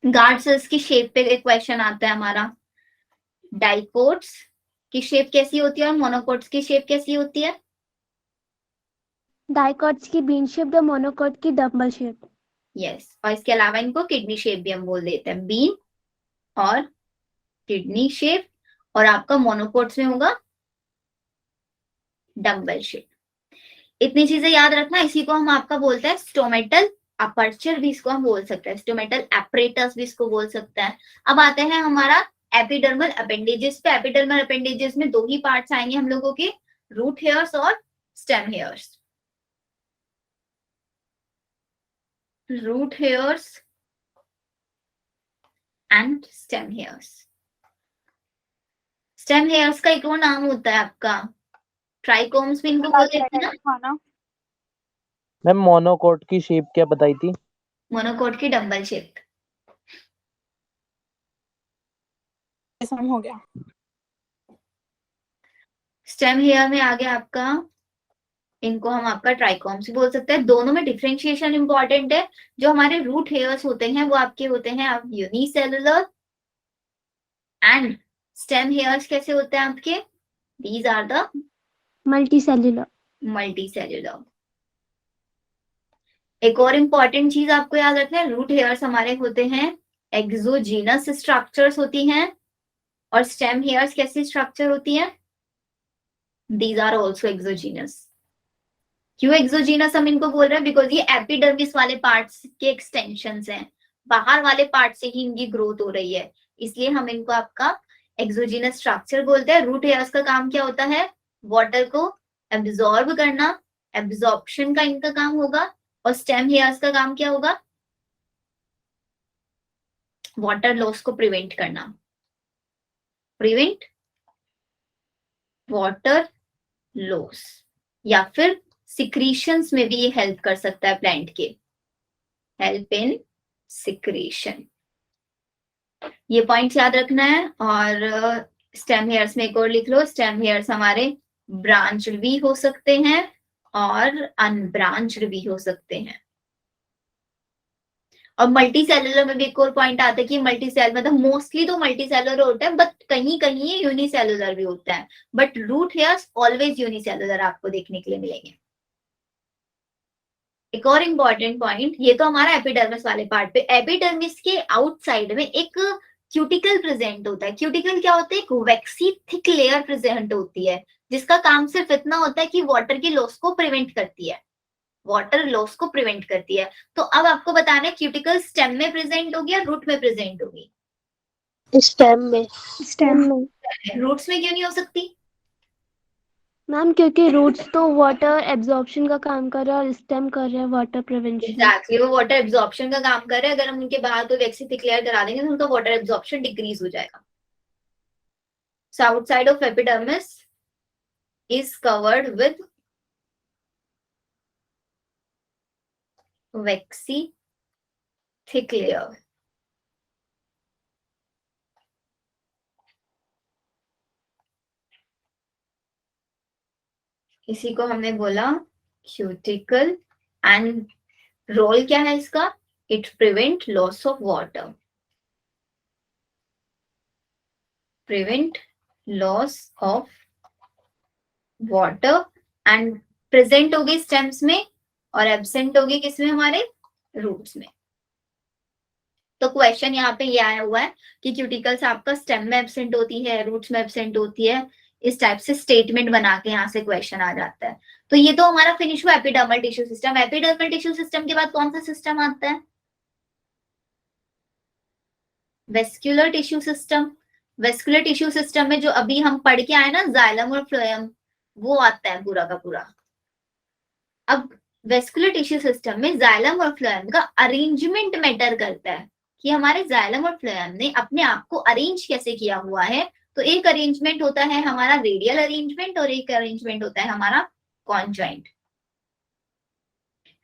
गार्ड सेल्स की शेप पे एक क्वेश्चन आता है हमारा, डाइकोट्स की शेप कैसी होती है और मोनोकोट्स की शेप कैसी होती है? डाइकॉट्स की बीन शेप्ड और मोनोकॉट की डबल शेप्ड। यस, और इसके अलावा इनको किडनी शेप भी हम बोल देते हैं, बीन और किडनी शेप, और आपका मोनोकोट्स में होगा डम्बल शेप। इतनी चीजें याद रखना। इसी को हम आपका बोलते हैं स्टोमेटल अपर्चर भी इसको हम बोल सकते हैं, स्टोमेटल एपरेटस भी इसको बोल सकते हैं। अब आते हैं हमारा एपिडर्मल अपेंडेजेस पे। एपिडर्मल अपेंडेजेस में दो ही पार्ट्स आएंगे हम लोगों के, रूट हेयर्स और stem hairs. Root hairs and stem hairs. Stem hairs का एक और नाम होता है आपका ट्राइकोम्स भी इनको बोल देते हैं ना। मैम मोनोकोट की शेप क्या बताई थी? मोनोकोट की डम्बल शेप। हो गया। स्टेम हेयर में आ गया आपका, इनको हम आपका ट्राइकोम्स भी बोल सकते हैं। दोनों में डिफरेंशिएशन इंपॉर्टेंट है। जो हमारे रूट हेयर्स होते हैं वो आपके होते हैं आप यूनिसेलुलर, एंड स्टेम हेयर्स कैसे होते हैं आपके, these are the multicellular. Multicellular. एक और इंपॉर्टेंट चीज आपको याद रखना है, रूट हेयर्स हमारे होते हैं एक्सोजीनस स्ट्रक्चर्स होती हैं, और स्टेम हेयर्स कैसी स्ट्रक्चर होती है, दीज आर ऑल्सो एक्सोजीनस। क्यों एक्सोजीनस हम इनको बोल रहे हैं, बिकॉज ये एपिडर्मिस वाले पार्ट्स के एक्सटेंशंस हैं, बाहर वाले पार्ट से ही इनकी ग्रोथ हो रही है, इसलिए हम इनको आपका एक्सोजीनस स्ट्रक्चर बोलते हैं। रूट हेयर्स का काम क्या होता है, वाटर को एब्जॉर्ब करना, एब्जॉर्प्शन का इनका काम होगा, और स्टेम हेयर्स का काम क्या होगा, वाटर लॉस को प्रिवेंट करना, प्रिवेंट वाटर लॉस, या फिर सिक्रीशंस में भी ये हेल्प कर सकता है प्लांट के, हेल्प इन सिक्रीशन। ये पॉइंट याद रखना है। और स्टेम हेयर्स में एक और लिख लो, स्टेम हेयर्स हमारे ब्रांच्ड भी हो सकते हैं और अनब्रांच्ड भी हो सकते हैं। और मल्टी सेलुलर में भी एक और पॉइंट आता है कि मल्टी सेल मतलब मोस्टली तो मल्टी सेलुलर होता है, बट कहीं कहीं ये यूनिसेलुलर भी होता है, but root hairs always unicellular आपको देखने के लिए मिलेंगे। एक और इम्पॉर्टेंट पॉइंट, ये तो हमारा एपिडर्मिस वाले पार्ट पे, एपिडर्मिस के आउटसाइड में एक क्यूटिकल प्रेजेंट होता है। क्यूटिकल क्या होता है? एक वैक्सी थिक लेयर प्रेजेंट होती है, जिसका काम सिर्फ इतना होता है कि वाटर की लॉस को प्रिवेंट करती है, वाटर लॉस को प्रिवेंट करती है। तो अब आपको बताना है क्यूटिकल स्टेम में प्रेजेंट होगी या रूट में प्रेजेंट होगी? स्टेम में। स्टेम में रूट्स में क्यों नहीं हो सकती? मैम, क्योंकि रूट्स तो वाटर एब्जॉर्प्शन का काम कर रहा है और स्टेम कर रहा है वाटर प्रिवेंशन। एग्जैक्टली, वो वाटर एब्जॉर्प्शन का काम कर रहे हैं। अगर हम उनके बाहर कोई वैक्सी थिक लेयर करा देंगे तो उनका वाटर एब्जॉर्प्शन डिक्रीज हो जाएगा। So outside of epidermis is covered with vaccine thick layer. इसी को हमने बोला क्यूटिकल, एंड रोल क्या है इसका? It prevent loss of water, prevent loss of water, and present होगी स्टेम्स में और एब्सेंट होगी किसमें? हमारे रूट्स में। तो क्वेश्चन यहाँ पे ये आया हुआ है कि क्यूटिकल्स आपका स्टेम में एब्सेंट होती है, रूट्स में एब्सेंट होती है, इस टाइप से स्टेटमेंट बना के यहाँ से क्वेश्चन आ जाता है। तो ये तो हमारा फिनिश हुआ epidermal tissue system. Epidermal tissue system के बाद कौन सा सिस्टम आता है? Vascular tissue system. Vascular tissue system में जो अभी हम पढ़ के आए ना, जाइलम और फ्लोएम, वो आता है पूरा का पूरा। अब वेस्क्यूलर टिश्यू सिस्टम में जाइलम और फ्लोएम का अरेंजमेंट मैटर करता है कि हमारे जाइलम और फ्लोएम ने अपने आप को अरेंज कैसे किया हुआ है। तो एक अरेंजमेंट होता है हमारा रेडियल अरेंजमेंट और एक अरेंजमेंट होता है हमारा कॉन्जॉइंट।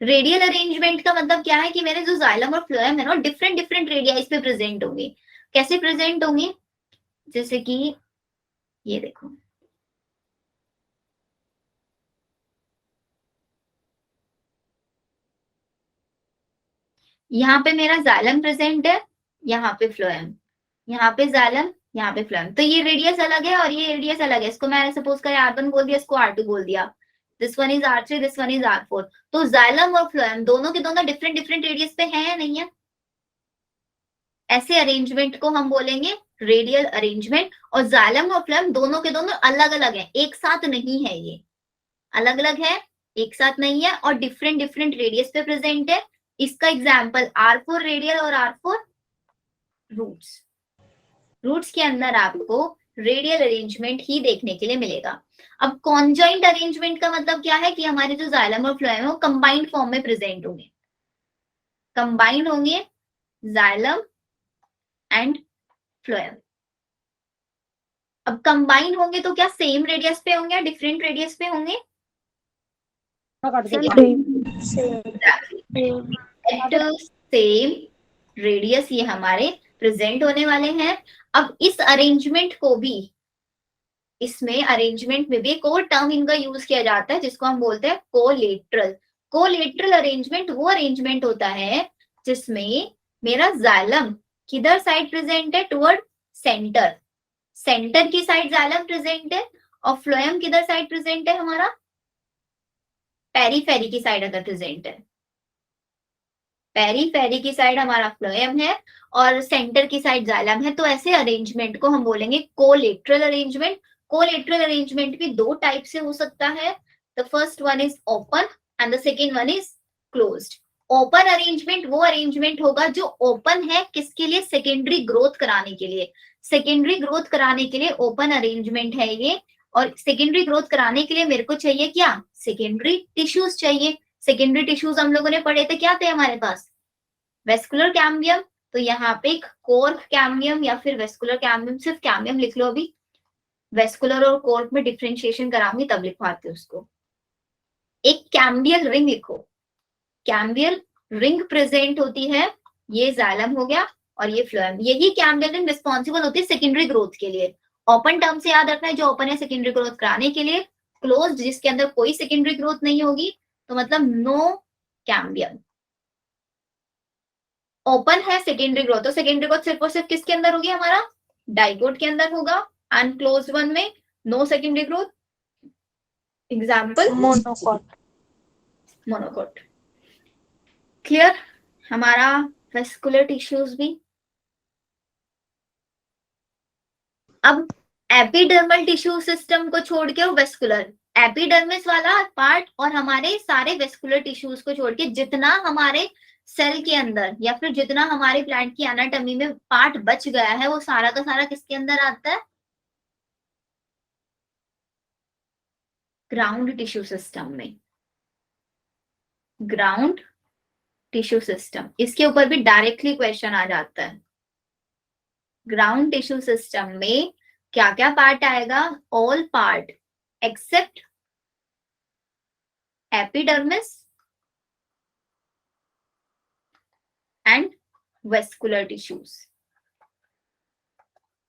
रेडियल अरेंजमेंट का मतलब क्या है कि मेरे जो जाइलम और फ्लोएम है ना, डिफरेंट डिफरेंट रेडियाइज पे प्रेजेंट होंगे। कैसे प्रेजेंट होंगे? जैसे कि ये देखो, यहाँ पे मेरा जाइलम प्रेजेंट है, यहाँ पे फ्लोएम, यहाँ पे जाइलम, यहाँ पे फ्लोएम। तो ये रेडियस अलग है और ये रेडियस अलग है। इसको मैंने सपोज कर R1 बोल दिया, इसको R2 बोल दिया। This one is R3, this one is R4। तो जाइलम और फ्लोएम दोनों के दोनों डिफरेंट डिफरेंट रेडियस पे है या नहीं है? ऐसे अरेंजमेंट को हम बोलेंगे रेडियल अरेंजमेंट। और जाइलम और फ्लोएम दोनों के दोनों अलग अलग है, एक साथ नहीं है। ये अलग अलग है, एक साथ नहीं है, और डिफरेंट डिफरेंट रेडियस पे प्रेजेंट है। इसका एग्जाम्पल R4 रेडियल और R4 रूट्स। रूट्स के अंदर आपको रेडियल अरेंजमेंट ही देखने के लिए मिलेगा। अब कॉन्जॉइंट अरेंजमेंट का मतलब क्या है कि हमारे जो जाइलम और फ्लोएम है वो कंबाइंड फॉर्म में प्रेजेंट होंगे, कंबाइंड होंगे जाइलम एंड फ्लोएम। अब कंबाइन होंगे तो क्या सेम रेडियस पे होंगे या डिफरेंट रेडियस पे होंगे? सेम रेडियस ये हमारे प्रेजेंट होने वाले हैं। अब इस अरेंजमेंट को भी, इसमें अरेंजमेंट में भी एक और टर्म इनका यूज किया जाता है जिसको हम बोलते हैं कोलेटरल। कोलेटरल अरेंजमेंट वो अरेंजमेंट होता है जिसमें मेरा जाइलम किधर साइड प्रेजेंट है? टुवर्ड सेंटर, सेंटर की साइड जाइलम प्रेजेंट है, और फ्लोएम किधर साइड प्रेजेंट है? हमारा पेरीफेरी की साइड अगर प्रेजेंट है, पेरीफेरी की साइड हमारा फ्लोएम है और सेंटर की साइड जाइलम है। तो ऐसे अरेंजमेंट को हम बोलेंगे कोलेटरल अरेंजमेंट। कोलेटरल अरेंजमेंट भी दो टाइप से हो सकता है। The first one is open and the second one is closed. Open arrangement वो अरेंजमेंट होगा जो ओपन है, किसके लिए? सेकेंडरी ग्रोथ कराने के लिए। सेकेंडरी ग्रोथ कराने के लिए ओपन अरेंजमेंट है ये। और सेकेंडरी ग्रोथ कराने के लिए मेरे को चाहिए क्या? सेकेंडरी टिश्यूज चाहिए। सेकेंडरी टिश्यूज हम लोगों ने पढ़े थे, क्या थे हमारे पास? Vascular cambium. तो यहाँ पे एक कोर्क कैम्बियम या फिर वेस्कुलर कैम्बियम, सिर्फ कैम्बियम लिख लो अभी। वेस्कुलर और कोर्ट में डिफरेंशिएशन कराऊंगी तब लिखवाती हूँ उसको। एक कैम्बियल रिंग लिखो, कैम्बियल रिंग प्रेजेंट होती है, ये जाइलम हो गया और ये फ्लोएम। यही कैम्बियल रिंग रिस्पॉन्सिबल होती है सेकेंडरी ग्रोथ के लिए। ओपन टर्म से याद रखना है, जो ओपन है सेकेंडरी ग्रोथ कराने के लिए, क्लोज जिसके अंदर कोई सेकेंडरी ग्रोथ नहीं होगी, तो मतलब नो कैम्बियल। ओपन है सेकेंडरी ग्रोथ, तो सेकेंडरी ग्रोथ सिर्फ और सिर्फ किसके अंदर होगी, हमारा डाइकोट के अंदर होगा। अनक्लोज वन में no secondary growth. Example monocot. Monocot. Clear हमारा वेस्कुलर टिश्यूज भी। अब एपिडर्मल टिश्यू सिस्टम को छोड़ के वेस्कुलर, एपिडर्मिस वाला पार्ट और हमारे सारे वेस्कुलर टिश्यूज को छोड़ के जितना हमारे सेल के अंदर या फिर जितना हमारे प्लांट की एनाटॉमी में पार्ट बच गया है, वो सारा का सारा किसके अंदर आता है, ग्राउंड टिश्यू सिस्टम में। ग्राउंड टिश्यू सिस्टम, इसके ऊपर भी डायरेक्टली क्वेश्चन आ जाता है। ग्राउंड टिश्यू सिस्टम में क्या क्या पार्ट आएगा, all part except epidermis and vascular tissues.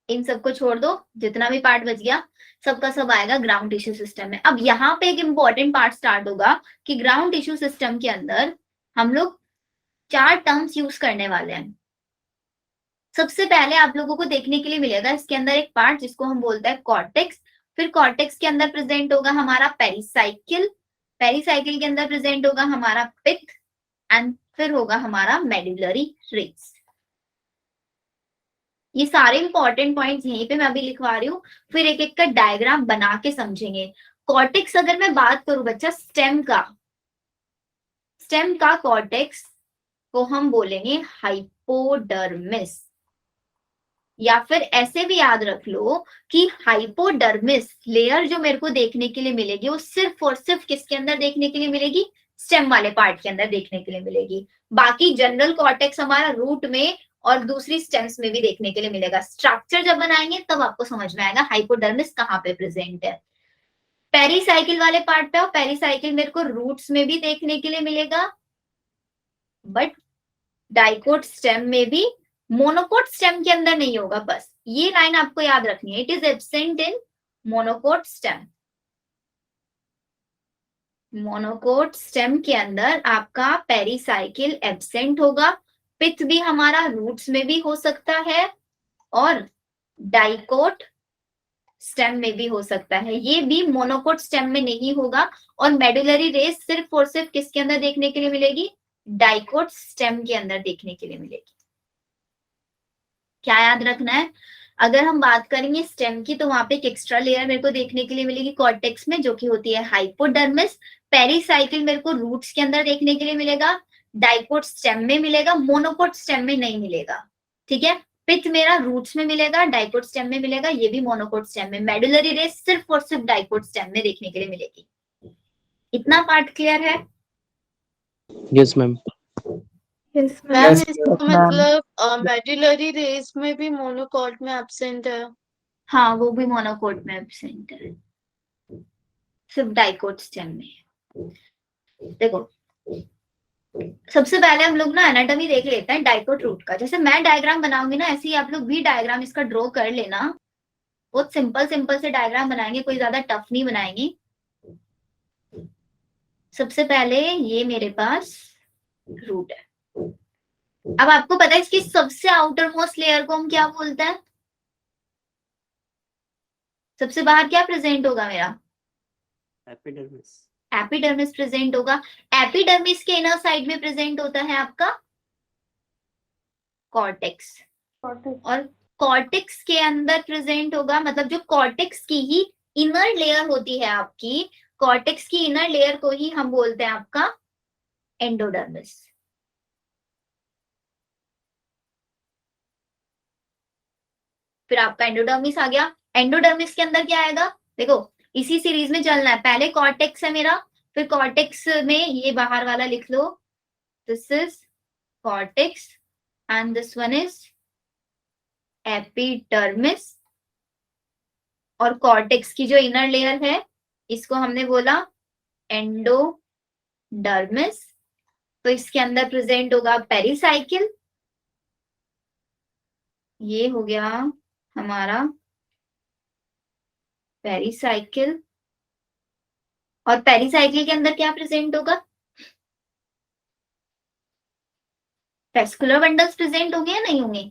इन सबको छोड़ दो, जितना भी पार्ट बच गया सबका सब आएगा ग्राउंड टिश्यू सिस्टम में। अब यहाँ पे एक इंपॉर्टेंट पार्ट स्टार्ट होगा कि ग्राउंड टिश्यू सिस्टम के अंदर हम लोग 4 टर्म्स यूज करने वाले हैं। सबसे पहले आप लोगों को देखने के लिए मिलेगा इसके अंदर एक पार्ट जिसको हम बोलते हैं कॉर्टेक्स। फिर कॉर्टेक्स के अंदर प्रेजेंट होगा हमारा पेरिसाइकिल, पेरिसाइकिल के अंदर प्रेजेंट होगा हमारा पिथ एंड फिर होगा हमारा मेडुलरी रेस। ये सारे इंपॉर्टेंट पॉइंट्स यहीं पे मैं अभी लिखवा रही हूँ, फिर एक एक का डायग्राम बना के समझेंगे। कॉर्टेक्स अगर मैं बात करूं बच्चा स्टेम का कॉर्टेक्स को हम बोलेंगे हाइपोडर्मिस, या फिर ऐसे भी याद रख लो कि हाइपोडर्मिस लेयर जो मेरे को देखने के लिए मिलेगी वो सिर्फ और सिर्फ किसके अंदर देखने के लिए मिलेगी, स्टेम वाले पार्ट के अंदर देखने के लिए मिलेगी। बाकी जनरल कॉर्टेक्स हमारा रूट में और दूसरी स्टेम्स में भी देखने के लिए मिलेगा। स्ट्रक्चर जब बनाएंगे तब आपको समझ में आएगा हाइपोडर्मिस कहाँ पे प्रेजेंट है। पेरिसाइकिल वाले पार्ट पे, पेरिसाइकिल मेरे को रूट्स में भी देखने के लिए मिलेगा, बट डाइकोट स्टेम में भी, मोनोकोट स्टेम के अंदर नहीं होगा। बस ये लाइन आपको याद रखनी है, it is absent in monocot stem. Monocot stem के अंदर आपका पेरिसाइकिल एब्सेंट होगा, पिथ भी हमारा रूट्स में भी हो सकता है और डाइकोट स्टेम में भी हो सकता है, ये भी मोनोकोट स्टेम में नहीं होगा। और मेडुलरी रेस सिर्फ और सिर्फ किसके अंदर देखने के लिए मिलेगी, डाइकोट स्टेम के अंदर देखने के लिए मिलेगी। क्या याद रखना है, अगर हम बात करेंगे स्टेम की तो वहां पे एक एक्स्ट्रा लेयर मेरे को देखने के लिए मिलेगी कॉर्टेक्स में, जो कि होती है हाइपोडर्मिस। पेरिसाइकिल मेरे को रूट्स के अंदर देखने के लिए मिलेगा, डाइकोट स्टेम में मिलेगा, मोनोकोट स्टेम में नहीं मिलेगा। ठीक है, पिथ मेरा रूट्स में मिलेगा, डाइकोट स्टेम में मिलेगा, ये भी मोनोकोट स्टेम में। मेडुलरी रेस सिर्फ और सिर्फ डाइकोट स्टेम में देखने के लिए मिलेगी। इतना पार्ट क्लियर है? Yes ma'am. Yes ma'am, Yes, इसका मतलब मेडुलरी रेस में भी मोनोकॉट में एब्सेंट है। हाँ, वो भी मोनोकोट में एब्सेंट है, सिर्फ डाइकोट स्टेम में। देखो सबसे पहले हम लोग ना एनाटॉमी देख लेते हैं डाइकोट रूट का। जैसे मैं डायग्राम बनाऊंगी ना, ऐसे ही आप लोग भी डायग्राम इसका ड्रॉ कर लेना। बहुत सिंपल सिंपल से डायग्राम बनाएंगे, कोई ज्यादा टफ नहीं बनाएंगे। सबसे पहले ये मेरे पास रूट है। अब आपको पता है इसकी सबसे आउटर मोस्ट लेयर को हम क्या बोलते हैं, सबसे बाहर क्या प्रेजेंट होगा मेरा, एपिडर्मिस। एपिडर्मिस प्रेजेंट होगा। एपिडर्मिस के इनर साइड में प्रेजेंट होता है आपका कॉर्टेक्स, और कॉर्टेक्स के अंदर प्रेजेंट होगा, मतलब जो कॉर्टेक्स की ही इनर लेयर होती है आपकी, कॉर्टेक्स की इनर लेयर को ही हम बोलते हैं आपका एंडोडर्मिस। फिर आपका एंडोडर्मिस आ गया। एंडोडर्मिस के अंदर क्या आएगा, देखो इसी सीरीज में चलना है। पहले कॉर्टेक्स है मेरा, फिर कॉर्टेक्स में ये बाहर वाला लिख लो, this is cortex and this one is epidermis, और कॉर्टेक्स की जो इनर लेयर है इसको हमने बोला एंडोडर्मिस। तो इसके अंदर प्रेजेंट होगा पेरिसाइकिल, ये हो गया हमारा पेरिसाइकिल। और पेरिसाइकिल के अंदर क्या प्रेजेंट होगा? वेस्कुलर बंडल्स प्रेजेंट होंगे या नहीं होंगे?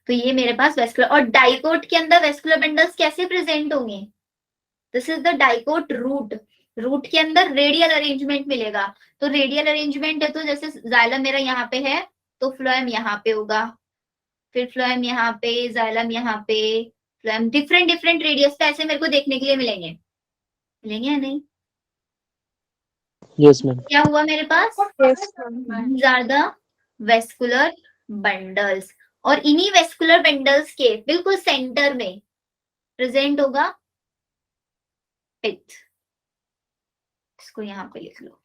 तो ये मेरे पास वेस्कुलर, और डाइकोट के अंदर वेस्कुलर बंडल्स कैसे प्रेजेंट होंगे? This is the dicot root. Root के अंदर रेडियल अरेंजमेंट मिलेगा। तो रेडियल अरेंजमेंट है तो जैसे जाइलम मेरा यहाँ पे है तो फ्लोएम यहाँ पे होगा, फिर फ्लोएम यहाँ पे, जाइलम यहाँ पे, फ्लोएम डिफरेंट डिफरेंट रेडियस पे ऐसे मेरे को देखने के लिए मिलेंगे, मिलेंगे या नहीं? Yes ma'am. क्या हुआ मेरे पास? Yes, ma'am. These are the vascular bundles। और इन्हीं वेस्कुलर बंडल्स के बिल्कुल सेंटर में प्रेजेंट होगा पित्त। इसको यहाँ पे लिख लो,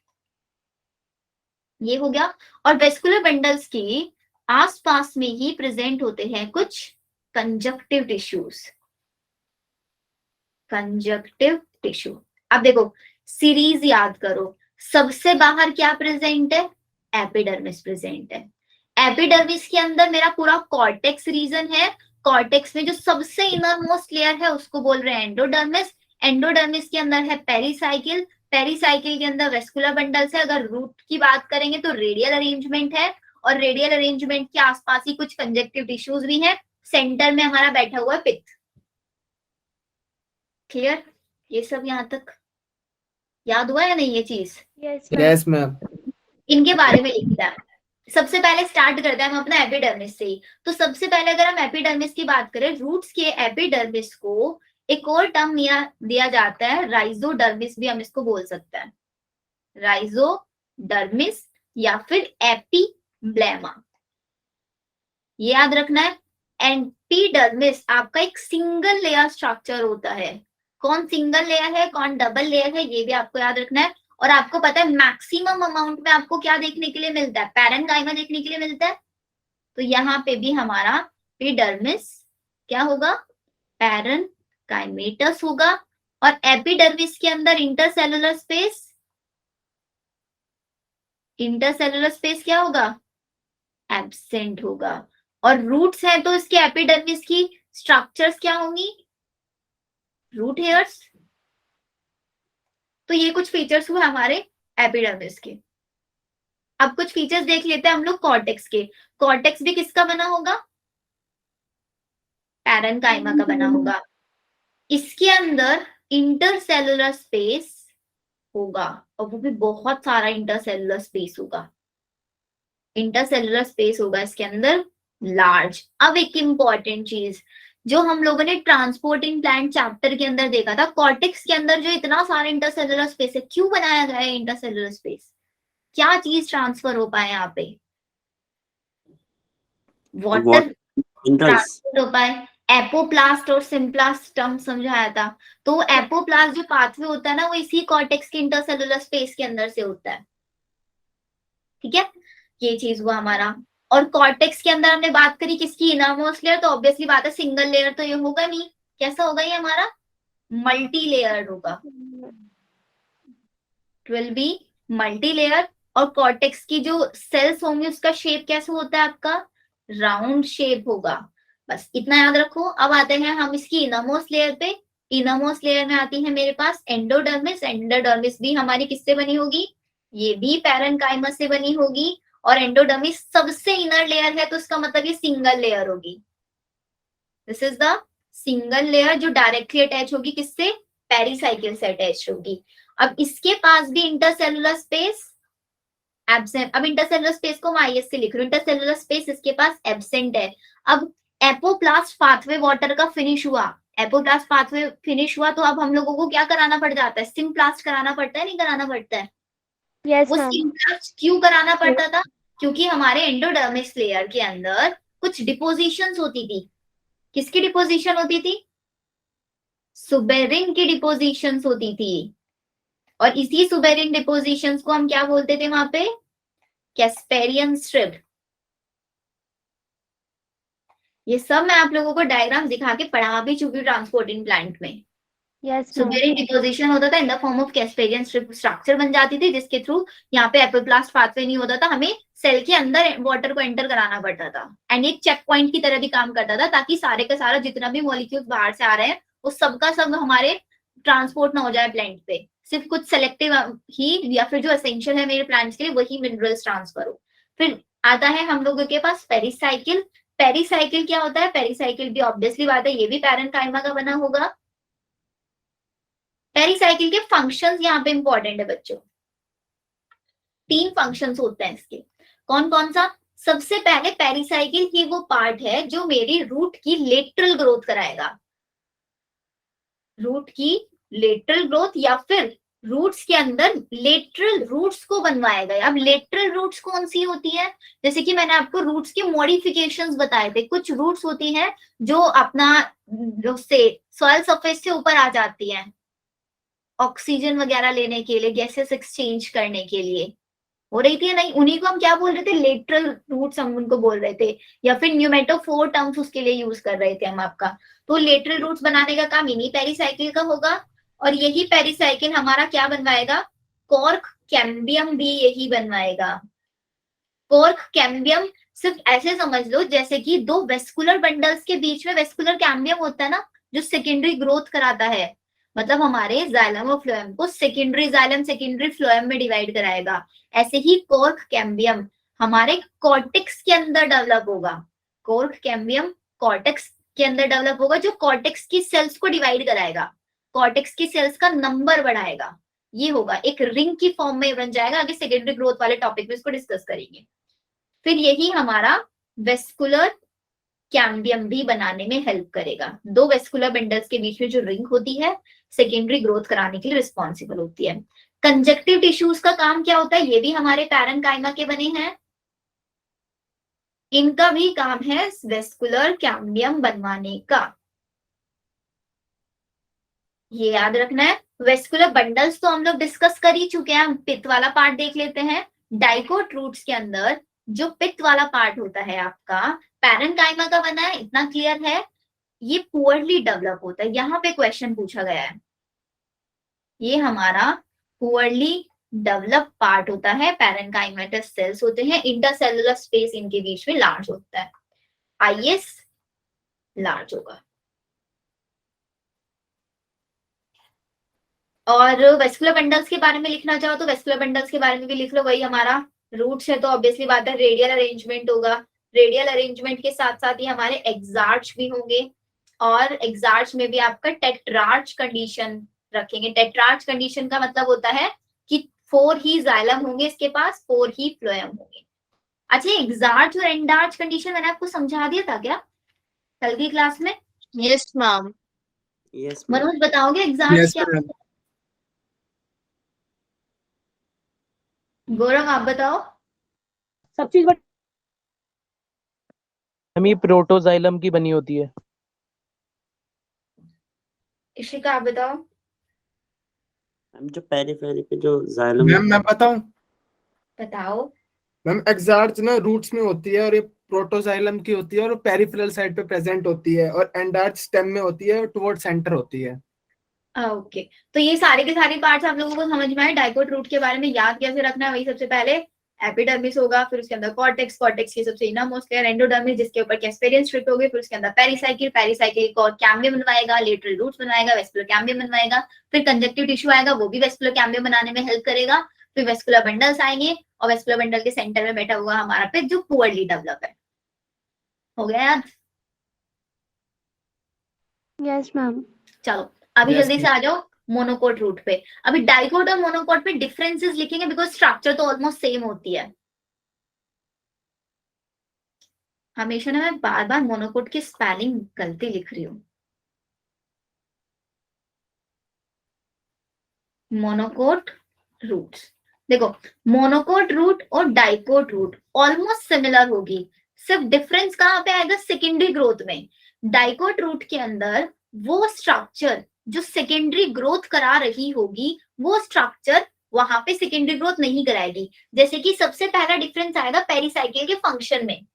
ये हो गया। और वेस्कुलर बंडल्स के आसपास में ही प्रेजेंट होते हैं कुछ कंजक्टिव टिश्यूज। कंजक्टिव टिश्यू, अब देखो सीरीज याद करो, सबसे बाहर क्या प्रेजेंट है? एपिडर्मिस प्रेजेंट है। एपिडर्मिस के अंदर मेरा पूरा कॉर्टेक्स रीजन है। कॉर्टेक्स में जो सबसे इनर मोस्ट लेयर है उसको बोल रहे हैं एंडोडर्मिस। एंडोडर्मिस के अंदर है पेरिसाइकिल। पेरिसाइकिल के अंदर वेस्कुलर बंडल्स है। अगर रूट की बात करेंगे तो रेडियल अरेंजमेंट है, और रेडियल अरेंजमेंट के आसपास ही कुछ कंजक्टिव टिश्यूज भी हैं। सेंटर में हमारा बैठा हुआ है पित्त। क्लियर? ये सब यहाँ तक याद हुआ या नहीं ये चीज? Yes yes ma'am. इनके बारे में लिखता है। सबसे पहले स्टार्ट करते हैं हम अपना एपिडर्मिस से ही। तो सबसे पहले अगर हम एपिडर्मिस की बात करें, रूट्स के एपिडर्मिस को एक और टर्म दिया जाता है, राइजोडर्मिस भी हम इसको बोल सकते हैं। राइजोडर्मिस या फिर एपीब्लेमा, ये याद रखना है। एपिडर्मिस आपका एक सिंगल लेयर स्ट्रक्चर होता है। कौन सिंगल लेयर है, कौन डबल लेयर है, ये भी आपको याद रखना है। और आपको पता है मैक्सिमम अमाउंट में आपको क्या देखने के लिए मिलता है? पैरेन्काइमा देखने के लिए मिलता है। तो यहाँ पे भी हमारा एपिडर्मिस क्या होगा? पैरेन्काइमेटस होगा। और एपिडर्मिस के अंदर इंटरसेलुलर स्पेस, इंटरसेलुलर स्पेस क्या होगा? एब्सेंट होगा। और रूट्स है तो इसके एपिडर्मिस की स्ट्रक्चर्स क्या होंगी? Root hairs. तो ये कुछ फीचर्स हुए हमारे एपिडर्मिस के। अब कुछ फीचर्स देख लेते हैं हम लोग कॉर्टेक्स के। कॉर्टेक्स भी किसका बना होगा? पैरेन्काइमा का बना होगा। इसके अंदर इंटरसेलुलर स्पेस होगा, और वो भी बहुत सारा इंटरसेलुलर स्पेस होगा। इंटरसेलुलर स्पेस होगा इसके अंदर लार्ज। अब एक इंपॉर्टेंट चीज जो हम लोगों ने ट्रांसपोर्टिंग प्लांट चैप्टर के अंदर देखा था, कॉर्टेक्स के अंदर जो इतना सारा इंटरसेलुलर स्पेस है, क्यों बनाया गया है इंटरसेलुलर स्पेस? क्या चीज ट्रांसफर हो पाए यहाँ पे? Water minerals. ट्रांसफर हो पाए। एपोप्लास्ट और सिम्प्लास्ट टर्म समझाया था। तो एपोप्लास्ट जो पाथवे होता है ना, वो इसी कॉर्टेक्स के इंटरसेलुलर स्पेस के अंदर से होता है। ठीक है, ये चीज हुआ हमारा। और कॉर्टेक्स के अंदर हमने बात करी किसकी? Innermost layer. तो ऑब्वियसली बात है सिंगल लेयर तो ये होगा नहीं। कैसा होगा ये हमारा? मल्टी लेयर होगा। It will be multi layer. और कॉर्टेक्स की जो सेल्स होंगे उसका शेप कैसा होता है आपका? राउंड शेप होगा। बस इतना याद रखो। अब आते हैं हम इसकी इनरमोस्ट लेयर पे। इनरमोस्ट लेयर में आती है मेरे पास एंडोडर्मिस। एंडोडर्मिस भी हमारी किससे बनी होगी? ये भी पैरेन्काइमा से बनी होगी। और एंडोडर्मिस सबसे इनर लेयर है तो इसका मतलब ये सिंगल लेयर होगी। This is the single layer जो डायरेक्टली अटैच होगी किससे? पेरिसाइकिल से अटैच होगी। अब इसके पास भी इंटरसेलुलर स्पेस एब्सेंट। अब इंटरसेलुलर स्पेस को माइनस से लिख रही हूं, इंटरसेलुलर स्पेस इसके पास एब्सेंट है। अब एपोप्लास्ट पाथवे वाटर का फिनिश हुआ, एपोप्लास्ट पाथवे फिनिश हुआ तो अब हम लोगों को क्या कराना पड़ जाता है? सिम्प्लास्ट कराना पड़ता है, नहीं कराना पड़ता है? यस वो मैम। सिम्प्लास्ट क्यों कराना पड़ता था? क्योंकि हमारे एंडोडर्मिस लेयर के अंदर कुछ डिपोजिशंस होती थी। किसकी डिपोजिशन होती थी? सुबेरिन की डिपोजिशंस होती थी। और इसी सुबेरिन डिपोजिशंस को हम क्या बोलते थे वहां पे? Casparian strip. ये सब मैं आप लोगों को डायग्राम दिखा के पढ़ा भी चुकी हूँ ट्रांसपोर्टिंग प्लांट में। Yes ma'am. सुबेरिन डिपोजिशन होता था in the form of Casparian structure बन जाती थी, जिसके थ्रू यहाँ पे एपिब्लास्ट पाथवे नहीं होता था, हमें सेल के अंदर वाटर को एंटर कराना पड़ता था। एंड एक चेक पॉइंट की तरह भी काम करता था, ताकि सारे का सारा जितना भी मॉलिक्यूल्स बाहर से आ रहे हैं वो सबका सब हमारे ट्रांसपोर्ट ना हो जाए प्लांट पे, सिर्फ कुछ सेलेक्टिव ही या फिर जो एसेंशियल है मेरे प्लांट्स के लिए वही मिनरल्स ट्रांसफर हो। फिर आता है हम लोगों के पास पेरिसाइकिल। पेरिसाइकिल क्या होता है? पेरिसाइकिल भी ऑब्वियसली बात है, ये भी पैरेंकाइमा का बना होगा। पेरिसाइकिल के फंक्शंस यहाँ पे इंपॉर्टेंट है बच्चों। 3 फंक्शंस होते हैं इसके। कौन कौन सा? सबसे पहले पेरिसाइकिल ही वो पार्ट है जो मेरी रूट की लेटरल ग्रोथ कराएगा, रूट की लेटरल ग्रोथ, या फिर रूट्स के अंदर लेटरल रूट्स को बनवाएगा। अब लेटरल रूट्स कौन सी होती है? जैसे कि मैंने आपको रूट्स के मॉडिफिकेशंस बताए थे। कुछ रूट्स होती हैं जो अपना से सॉइल सरफेस से ऊपर आ जाती हैं ऑक्सीजन वगैरह लेने के लिए, गैसेस एक्सचेंज करने के लिए हो रही थी नहीं, उन्हीं को हम क्या बोल रहे थे? लेटरल रूट्स हम उनको बोल रहे थे, या फिर न्यूमेटोफोर टर्म्स उसके लिए यूज कर रहे थे हम आपका। तो लेटरल रूट्स बनाने का काम इन्हीं पेरिसाइकिल का होगा, और यही पेरिसाइकिल हमारा क्या बनवाएगा? कॉर्क कैम्बियम भी यही बनवाएगा। कॉर्क कैम्बियम सिर्फ ऐसे समझ लो जैसे कि 2 वेस्कुलर बंडल्स के बीच में वेस्कुलर कैम्बियम होता है ना, जो सेकेंडरी ग्रोथ कराता है, मतलब हमारे जाइलम और फ्लोएम को सेकेंडरी जाइलम सेकेंडरी फ्लोएम में डिवाइड कराएगा। ऐसे ही कॉर्क कैम्बियम हमारे कॉर्टेक्स के अंदर डेवलप होगा। कॉर्क कैम्बियम कॉर्टेक्स के अंदर डेवलप होगा, जो कॉर्टेक्स की सेल्स को डिवाइड कराएगा, कॉर्टेक्स की सेल्स का नंबर बढ़ाएगा। ये होगा, एक रिंग की फॉर्म में बन जाएगा। आगे सेकेंडरी ग्रोथ वाले टॉपिक में इसको डिस्कस करेंगे। फिर यही हमारा वेस्कुलर कैम्बियम भी बनाने में हेल्प करेगा। 2 वेस्कुलर बंडल्स के बीच में जो रिंग होती है सेकेंडरी ग्रोथ कराने के लिए रिस्पॉन्सिबल होती है। कंजक्टिव टिश्यूज का काम क्या होता है? ये भी हमारे पैरेंकाइमा के बने हैं, इनका भी काम है वेस्कुलर कैम्बियम बनवाने का, ये याद रखना है। वेस्कुलर बंडल्स तो हम लोग डिस्कस कर ही चुके हैं, हम पित्त वाला पार्ट देख लेते हैं। डाइकोट रूट्स के अंदर जो पित्त वाला पार्ट होता है आपका पैरेंकाइमा का बना है, इतना क्लियर है। ये पुअरली डेवलप होता है, यहाँ पे क्वेश्चन पूछा गया है। ये हमारा पुअरली डेवलप पार्ट होता है, पैरेंकाइमेटस सेल्स होते हैं, इंटरसेलुलर स्पेस इनके बीच में लार्ज होता है, आईएस लार्ज होगा। और वेस्कुलर बंडल्स के बारे में लिखना चाहो तो वेस्कुलर बंडल्स के बारे में भी लिख लो, वही हमारा रूट्स है तो ऑब्वियसली बात है रेडियल अरेंजमेंट होगा। रेडियल अरेंजमेंट के साथ साथ ही हमारे एक्सार्च भी होंगे, और एक्सार्च में भी आपका टेट्रार्च कंडीशन रखेंगे। टेट्रार्च कंडीशन का मतलब होता है कि 4 ही जाइलम होंगे इसके पास, 4 ही फ्लोएम होंगे। अच्छा, एक्सार्च और एंडार्च कंडीशन मैंने आपको समझा दिया था क्या कल की क्लास में? Yes ma'am. यस मनोज बताओगे एक्सार्च यस क्या? मैम। गौरव आप बताओ। सब चीज मैम ये प्रोटोजाइलम की बनी होती है। इशिका आप बताओ। मैम जो पेरिफेरी पे जो जाइलम मैम मैं बताऊं? बताओ। मैम एक्सार्च ना रूट्स में होती है, और ये प्रोटोजाइलम की होती है, और पेरिफेरल साइड पे प्रेजेंट होती है, और एंडार्च स्टेम में होती है और टुवर्ड सेंटर होती है। ओके, तो ये सारे के सारे पार्ट्स आप लोगों को समझ में आए। डाइकोट रूट के बारे में याद कैसे रखना है? वही सबसे पहले एपिडर्मिस होगा, फिर उसके अंदर कॉर्टेक्स, कॉर्टेक्स की सबसे इनरमोस्ट लेयर एंडोडर्मिस, जिसके ऊपर कैस्पेरियन स्ट्रिप होगी, फिर उसके अंदर पेरिसाइकिल, पेरिसाइकिल को कैम्बियम बनवाएगा, लेटरल रूट्स बनवाएगा, वेस्कुलर कैम्बियम बनवाएगा, फिर कंजक्टिव टिश्यू आएगा, वो भी वेस्कुलर कैम्बियम बनाने में हेल्प करेगा, फिर वेस्कुलर बंडल्स आएंगे, और वेस्कुलर बंडल के सेंटर में बैठा हुआ हमारा पे जो पुअरली डेवलप है। हो गया याद? Yes ma'am. चलो अभी Yes, जल्दी से आ जाओ मोनोकोट रूट पे। अभी डाइकोट और मोनोकोट पे डिफरेंसेस लिखेंगे, बिकॉज स्ट्रक्चर तो ऑलमोस्ट सेम होती है। हमेशा ना मैं बार बार मोनोकोट की स्पेलिंग गलती लिख रही हूँ। मोनोकोट रूट्स, देखो मोनोकोट रूट और डाइकोट रूट ऑलमोस्ट सिमिलर होगी, सिर्फ डिफरेंस कहाँ पे आएगा? सेकेंडरी ग्रोथ में। डाइकोट रूट के अंदर वो स्ट्रक्चर जो सेकेंडरी ग्रोथ करा रही होगी, वो स्ट्रक्चर वहां पे सेकेंडरी ग्रोथ नहीं कराएगी। जैसे कि सबसे पहला डिफरेंस आएगा पेरिसाइकिल के फंक्शन में।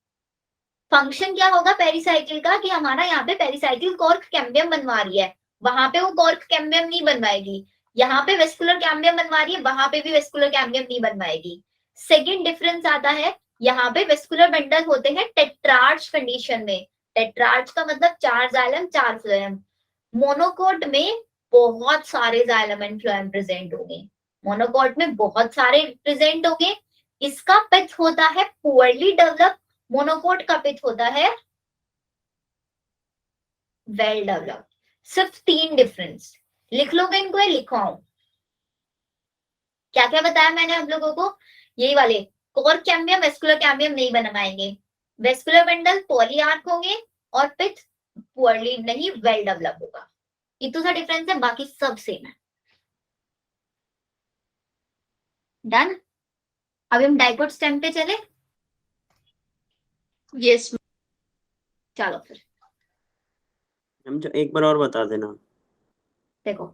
फंक्शन क्या होगा पेरिसाइकिल का? कि हमारा यहाँ पे पेरिसाइकिल कॉर्क कैम्बियम बनवा रही है, वहां पे वो कॉर्क कैम्बियम नहीं बनवाएगी, यहाँ पे वेस्कुलर कैम्बियम बनवा रही है, वहां पे भी वेस्कुलर कैम्बियम नहीं बनवाएगी। सेकेंड डिफरेंस आता है, यहाँ पे वेस्कुलर बंडल होते हैं टेट्रार्च कंडीशन में। टेट्रार्च का मतलब 4 जाइलम 4 फ्लोएम। मोनोकोट में बहुत सारे जाइलम एंड फ्लोएम प्रेजेंट होंगे, मोनोकोट में बहुत सारे प्रेजेंट होंगे। इसका पिथ होता है पुअरली डेवलप, मोनोकोट का पिथ होता है वेल डेवलप। सिर्फ 3 डिफरेंस लिख लोगे इनको, ये लिखवाऊं? क्या क्या बताया मैंने आप लोगों को? यही वाले कॉर्क कैम्बियम वेस्कुलर कैम्बियम नहीं बनवाएंगे, वेस्कुलर बंडल पॉलीआर्क होंगे और पिथ पुअरली नहीं वेल डेवलप होगा। इतना सा डिफरेंस है, बाकी सब सेम है। डन। अभी हम डाइकोट स्टेम पे चले। Yes. चलो फिर मैम जो एक बार और बता देना। देखो,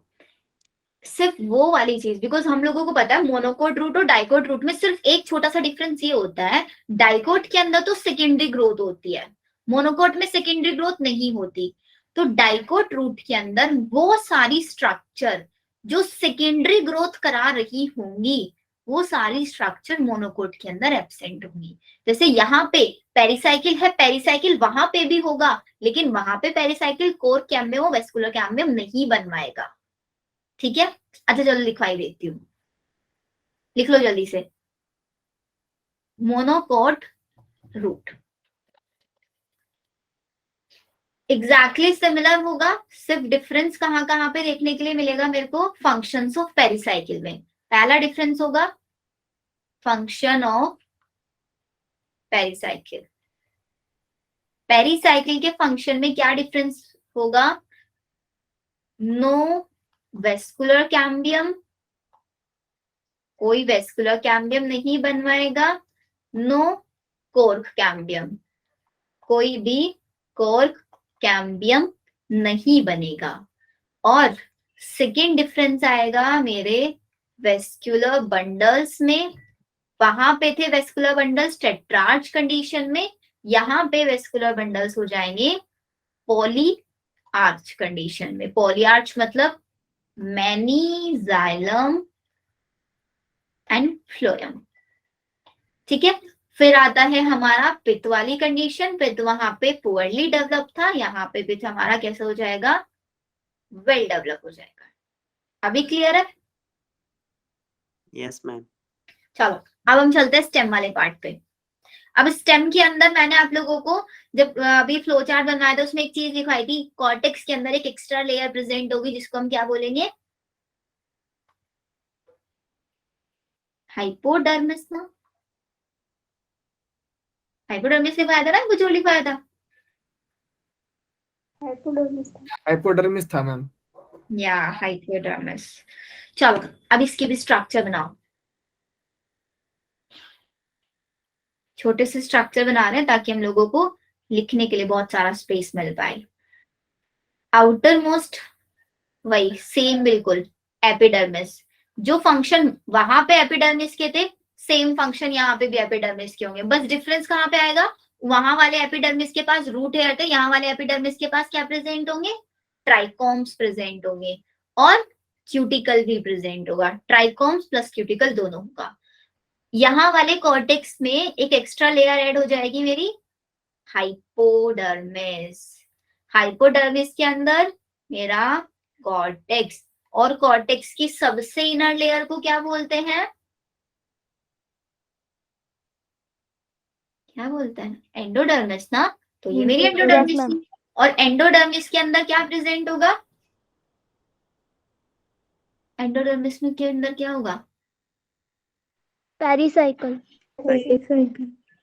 सिर्फ वो वाली चीज, बिकॉज हम लोगों को पता है मोनोकोट रूट और डाइकोट रूट में सिर्फ एक छोटा सा डिफरेंस ये होता है, डाइकोट के अंदर तो सेकेंडरी ग्रोथ होती है, मोनोकोट में सेकेंडरी ग्रोथ नहीं होती। तो डाइकोट रूट के अंदर वो सारी स्ट्रक्चर जो सेकेंडरी ग्रोथ करा रही होंगी, वो सारी स्ट्रक्चर मोनोकोट के अंदर एब्सेंट होंगी। जैसे यहाँ पे पेरिसाइकिल है, पेरिसाइकिल वहां पे भी होगा, लेकिन वहां पे pericycle core cambium vascular cambium नहीं बनवाएगा। ठीक है, अच्छा चलो लिखवाई देती हूँ, लिख लो जल्दी से। मोनोकोट रूट एग्जैक्टली सिमिलर होगा, सिर्फ डिफरेंस कहाँ कहाँ पे देखने के लिए मिलेगा मेरे को? फंक्शंस ऑफ पेरिसाइकिल में। पहला डिफरेंस होगा फंक्शन ऑफ पेरिसाइकिल। पेरिसाइकिल के फंक्शन में क्या डिफरेंस होगा? नो वेस्कुलर कैम्बियम, कोई वेस्कुलर कैम्बियम नहीं बनवाएगा। नो कॉर्क कैम्बियम, कोई भी कॉर्क कैम्बियम नहीं बनेगा। और सेकेंड डिफरेंस आएगा मेरे वेस्कुलर बंडल्स में। वहां पे थे वेस्कुलर बंडल्स टेट्रार्च कंडीशन में, यहाँ पे वेस्कुलर बंडल्स हो जाएंगे पॉली आर्च कंडीशन में। पॉली आर्च मतलब मैनी जाइलम एंड फ्लोएम। ठीक है, फिर आता है हमारा पित्त वाली कंडीशन। पित्त वहां पे पुअरली डेवलप था, यहाँ पे पित्त हमारा कैसे हो जाएगा? वेल डेवलप हो जाएगा। अभी क्लियर है? Yes ma'am. चलो अब हम चलते हैं स्टेम वाले पार्ट पे। अब स्टेम के अंदर मैंने आप लोगों को जब अभी फ्लो चार्ट बनवाया था उसमें एक चीज दिखाई थी, कॉर्टेक्स के अंदर एक एक्स्ट्रा लेयर प्रेजेंट होगी जिसको हम क्या बोलेंगे? हाइपोडर्मिस ना? हाइपोडर्मिस लिखवाया था ना, कुछ और लिखवाया था? हाइपोडर्मिस था मैम। या हाइपोडर्मिस। चलो अब इसकी भी स्ट्रक्चर बनाओ। छोटे से स्ट्रक्चर बना रहे हैं ताकि हम लोगों को लिखने के लिए बहुत सारा स्पेस मिल पाए। आउटर मोस्ट वही सेम बिल्कुल एपिडर्मिस, जो फंक्शन वहां पे एपिडर्मिस के थे सेम फंक्शन यहाँ पे भी एपिडर्मिस के होंगे। बस डिफरेंस कहाँ पे आएगा? वहां वाले एपिडर्मिस के पास रूट हेयर थे, यहाँ वाले एपिडर्मिस के पास क्या प्रेजेंट होंगे? ट्राइकोम्स प्रेजेंट होंगे और क्यूटिकल भी प्रेजेंट होगा। ट्राइकोम्स प्लस क्यूटिकल दोनों होगा। यहाँ वाले कॉर्टेक्स में एक एक्स्ट्रा लेयर ऐड हो जाएगी मेरी हाइपोडर्मिस। हाइपोडर्मिस के अंदर मेरा कॉर्टेक्स, और कॉर्टेक्स की सबसे इनर लेयर को क्या बोलते हैं? क्या बोलते हैं? एंडोडर्मिस ना? तो ये मेरी एंडोडर्मिस थी। और एंडोडर्मिस के अंदर क्या प्रेजेंट होगा? एंडोडर्मिस में के अंदर क्या होगा? पेरिसाइकिल।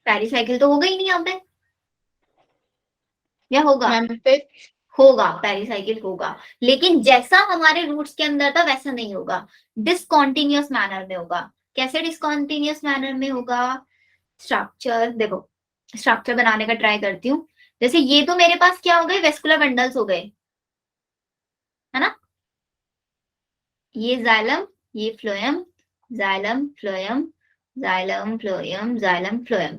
पेरिसाइकिल तो होगा ही नहीं यहाँ पे, या होगा? मैम पे होगा, पेरिसाइकिल होगा, लेकिन जैसा हमारे रूट्स के अंदर था वैसा नहीं होगा, डिसकॉन्टिन्यूअस मैनर में होगा। कैसे डिसकॉन्टिन्यूअस मैनर में होगा? स्ट्रक्चर देखो, स्ट्रक्चर बनाने का ट्राई करती हूँ। जैसे ये तो मेरे पास क्या हो गए? वेस्कुलर बंडल्स हो गए, है ना? ये जाइलम, ये phloem, xylem phloem, xylem phloem, xylem phloem.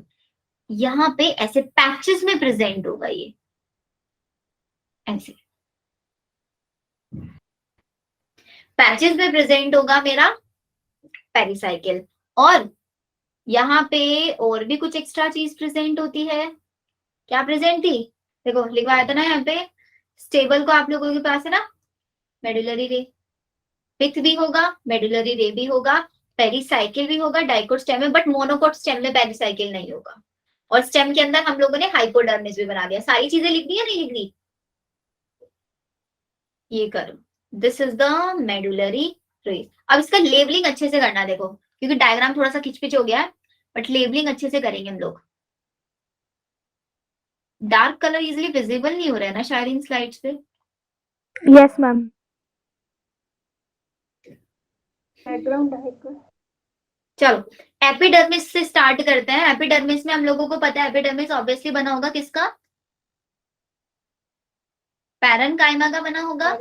यहाँ पे ऐसे पैचेस में प्रेजेंट होगा ये ऐसे। पैचेस में प्रेजेंट होगा मेरा पेरिसाइकिल, और यहाँ पे और भी कुछ एक्स्ट्रा चीज प्रेजेंट होती है। क्या प्रेजेंट थी? देखो लिखवाया था ना यहाँ पे, स्टेबल को आप लोगों के पास है ना, मेडुलरी रे, पिथ भी होगा, मेडुलरी रे भी होगा, पेरिसाइकिल भी होगा, डाइकोट स्टेम में, बट मोनोकोट स्टेम में पेरिसाइकिल नहीं होगा। और स्टेम के अंदर हम लोगों ने हाइपोडर्मिस भी बना दिया। सारी चीजें लिख दी है नहीं लिख दी? ये करो, this is the medullary race. अब इसका लेबलिंग अच्छे से करना, देखो क्योंकि डायग्राम थोड़ा सा खिचपिच हो गया है, बट लेबलिंग अच्छे से करेंगे हम लोग। डार्क कलर इजिली विजिबल नहीं हो रहा है ना शायद इन स्लाइड्स पे? Yes ma'am. बैकग्राउंड है। चलो एपिडर्मिस से स्टार्ट करते हैं। एपिडर्मिस में हम लोगों को पता है एपिडर्मिस ऑब्वियसली बना होगा किसका? पैरेनकाइमा का बना होगा।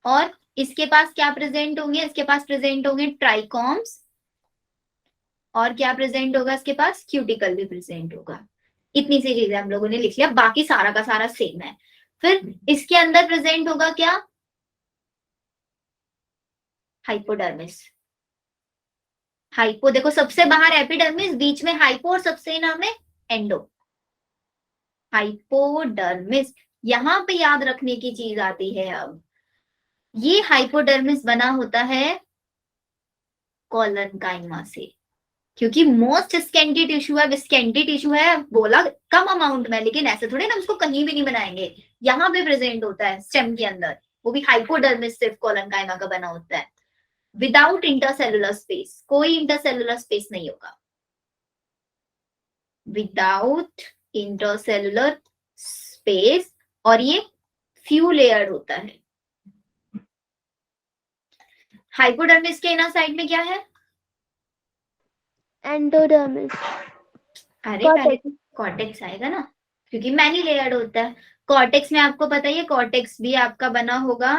और इसके पास क्या प्रेजेंट होंगे? इसके पास प्रेजेंट होंगे ट्राइकॉम्स, और क्या प्रेजेंट होगा इसके पास? क्यूटिकल भी प्रेजेंट होगा। इतनी सी चीजें हम लोगों ने लिख लिया, बाकी सारा का सारा सेम है। फिर इसके अंदर प्रेजेंट होगा क्या? हाइपोडर्मिस। हाइपो देखो सबसे बाहर एपिडर्मिस, बीच में हाइपो और सबसे नाम है एंडो। हाइपोडर्मिस, यहाँ पे याद रखने की चीज आती है। अब ये हाइपोडर्मिस बना होता है कोलनकाइमा से, क्योंकि मोस्ट स्कैंटी टिश्यू है, स्कैंटी टिश्यू है बोला कम अमाउंट में, लेकिन ऐसे थोड़े ना उसको कहीं भी नहीं बनाएंगे, यहाँ पे प्रेजेंट होता है स्टेम के अंदर, वो भी हाइपोडर्मिस सिर्फ कोलनकाइमा का बना होता है। विदाउट इंटरसेलुलर स्पेस, कोई इंटरसेलुलर स्पेस नहीं होगा, विदाउट इंटरसेलुलर स्पेस, और ये फ्यू लेयर होता है। हाइपोडर्मिस के इनर साइड में क्या है? एंडोडर्मिस। अरे पहले कॉर्टेक्स आएगा ना, क्योंकि मैनी लेयर्ड होता है। कॉर्टेक्स में आपको पता ही है, कॉर्टेक्स भी आपका बना होगा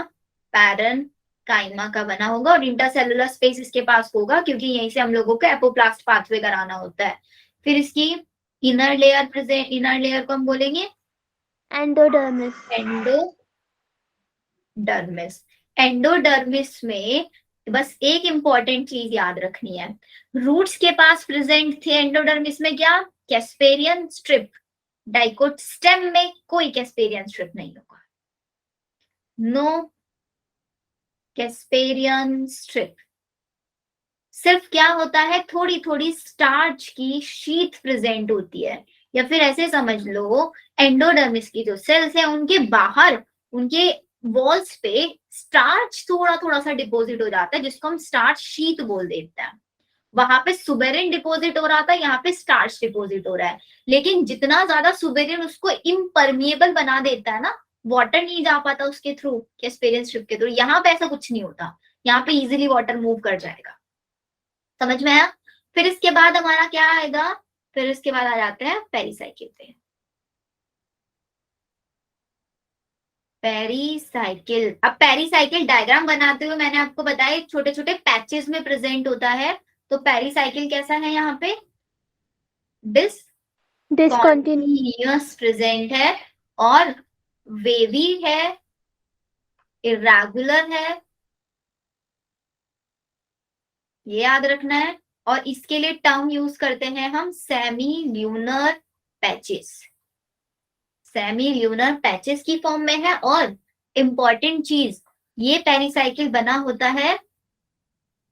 पैरेनकाइमा का बना होगा, और इंटरसेलुलर स्पेस इसके पास होगा, क्योंकि यहीं से हम लोगों को एपोप्लास्ट पाथवे कराना होता है। फिर इसकी inner layer present, inner layer को हम बोलेंगे एंडोडर्मिस। एंडोडर्मिस। एंडोडर्मिस में बस एक इंपॉर्टेंट चीज याद रखनी है, रूट्स के पास प्रेजेंट थे एंडोडर्मिस में क्या? Casparian strip. डाइकोट स्टेम में कोई कैस्पेरियन स्ट्रिप नहीं होगा, नो कैस्पेरियन स्ट्रिप। सिर्फ क्या होता है, थोड़ी थोड़ी स्टार्च की शीट प्रेजेंट होती है, या फिर ऐसे समझ लो एंडोडर्मिस की जो सेल्स है उनके बाहर, उनके वॉल्स पे स्टार्च थोड़ा थोड़ा सा डिपॉजिट हो जाता है, जिसको हम स्टार्च शीट बोल देते हैं। वहां पे सुबेरिन डिपॉजिट हो रहा था, यहाँ पे स्टार्च डिपॉजिट हो रहा है, लेकिन जितना ज्यादा सुबेरिन उसको इम्परमिएबल बना देता है ना, वाटर नहीं जा पाता उसके थ्रू, कैस्पेरियन स्ट्रिप के थ्रू। यहाँ पे ऐसा कुछ नहीं होता, यहाँ पे इजिली वाटर मूव कर जाएगा। समझ में आया? फिर इसके बाद हमारा क्या आएगा? फिर इसके बाद आ जाते हैं पेरिसाइकिल पे। पेरिसाइकिल, अब पेरिसाइकिल डायग्राम बनाते हुए मैंने आपको बताया छोटे छोटे पैचेस में प्रेजेंट होता है। तो पेरिसाइकिल कैसा है? यहाँ पे डिसकंटिन्यूअस प्रेजेंट है, और वेवी है, इरेगुलर है, ये याद रखना है। और इसके लिए टर्म यूज करते हैं हम semi lunar patches. Semi lunar patches की फॉर्म में है। और इंपॉर्टेंट चीज, ये पेरिसाइकिल बना होता है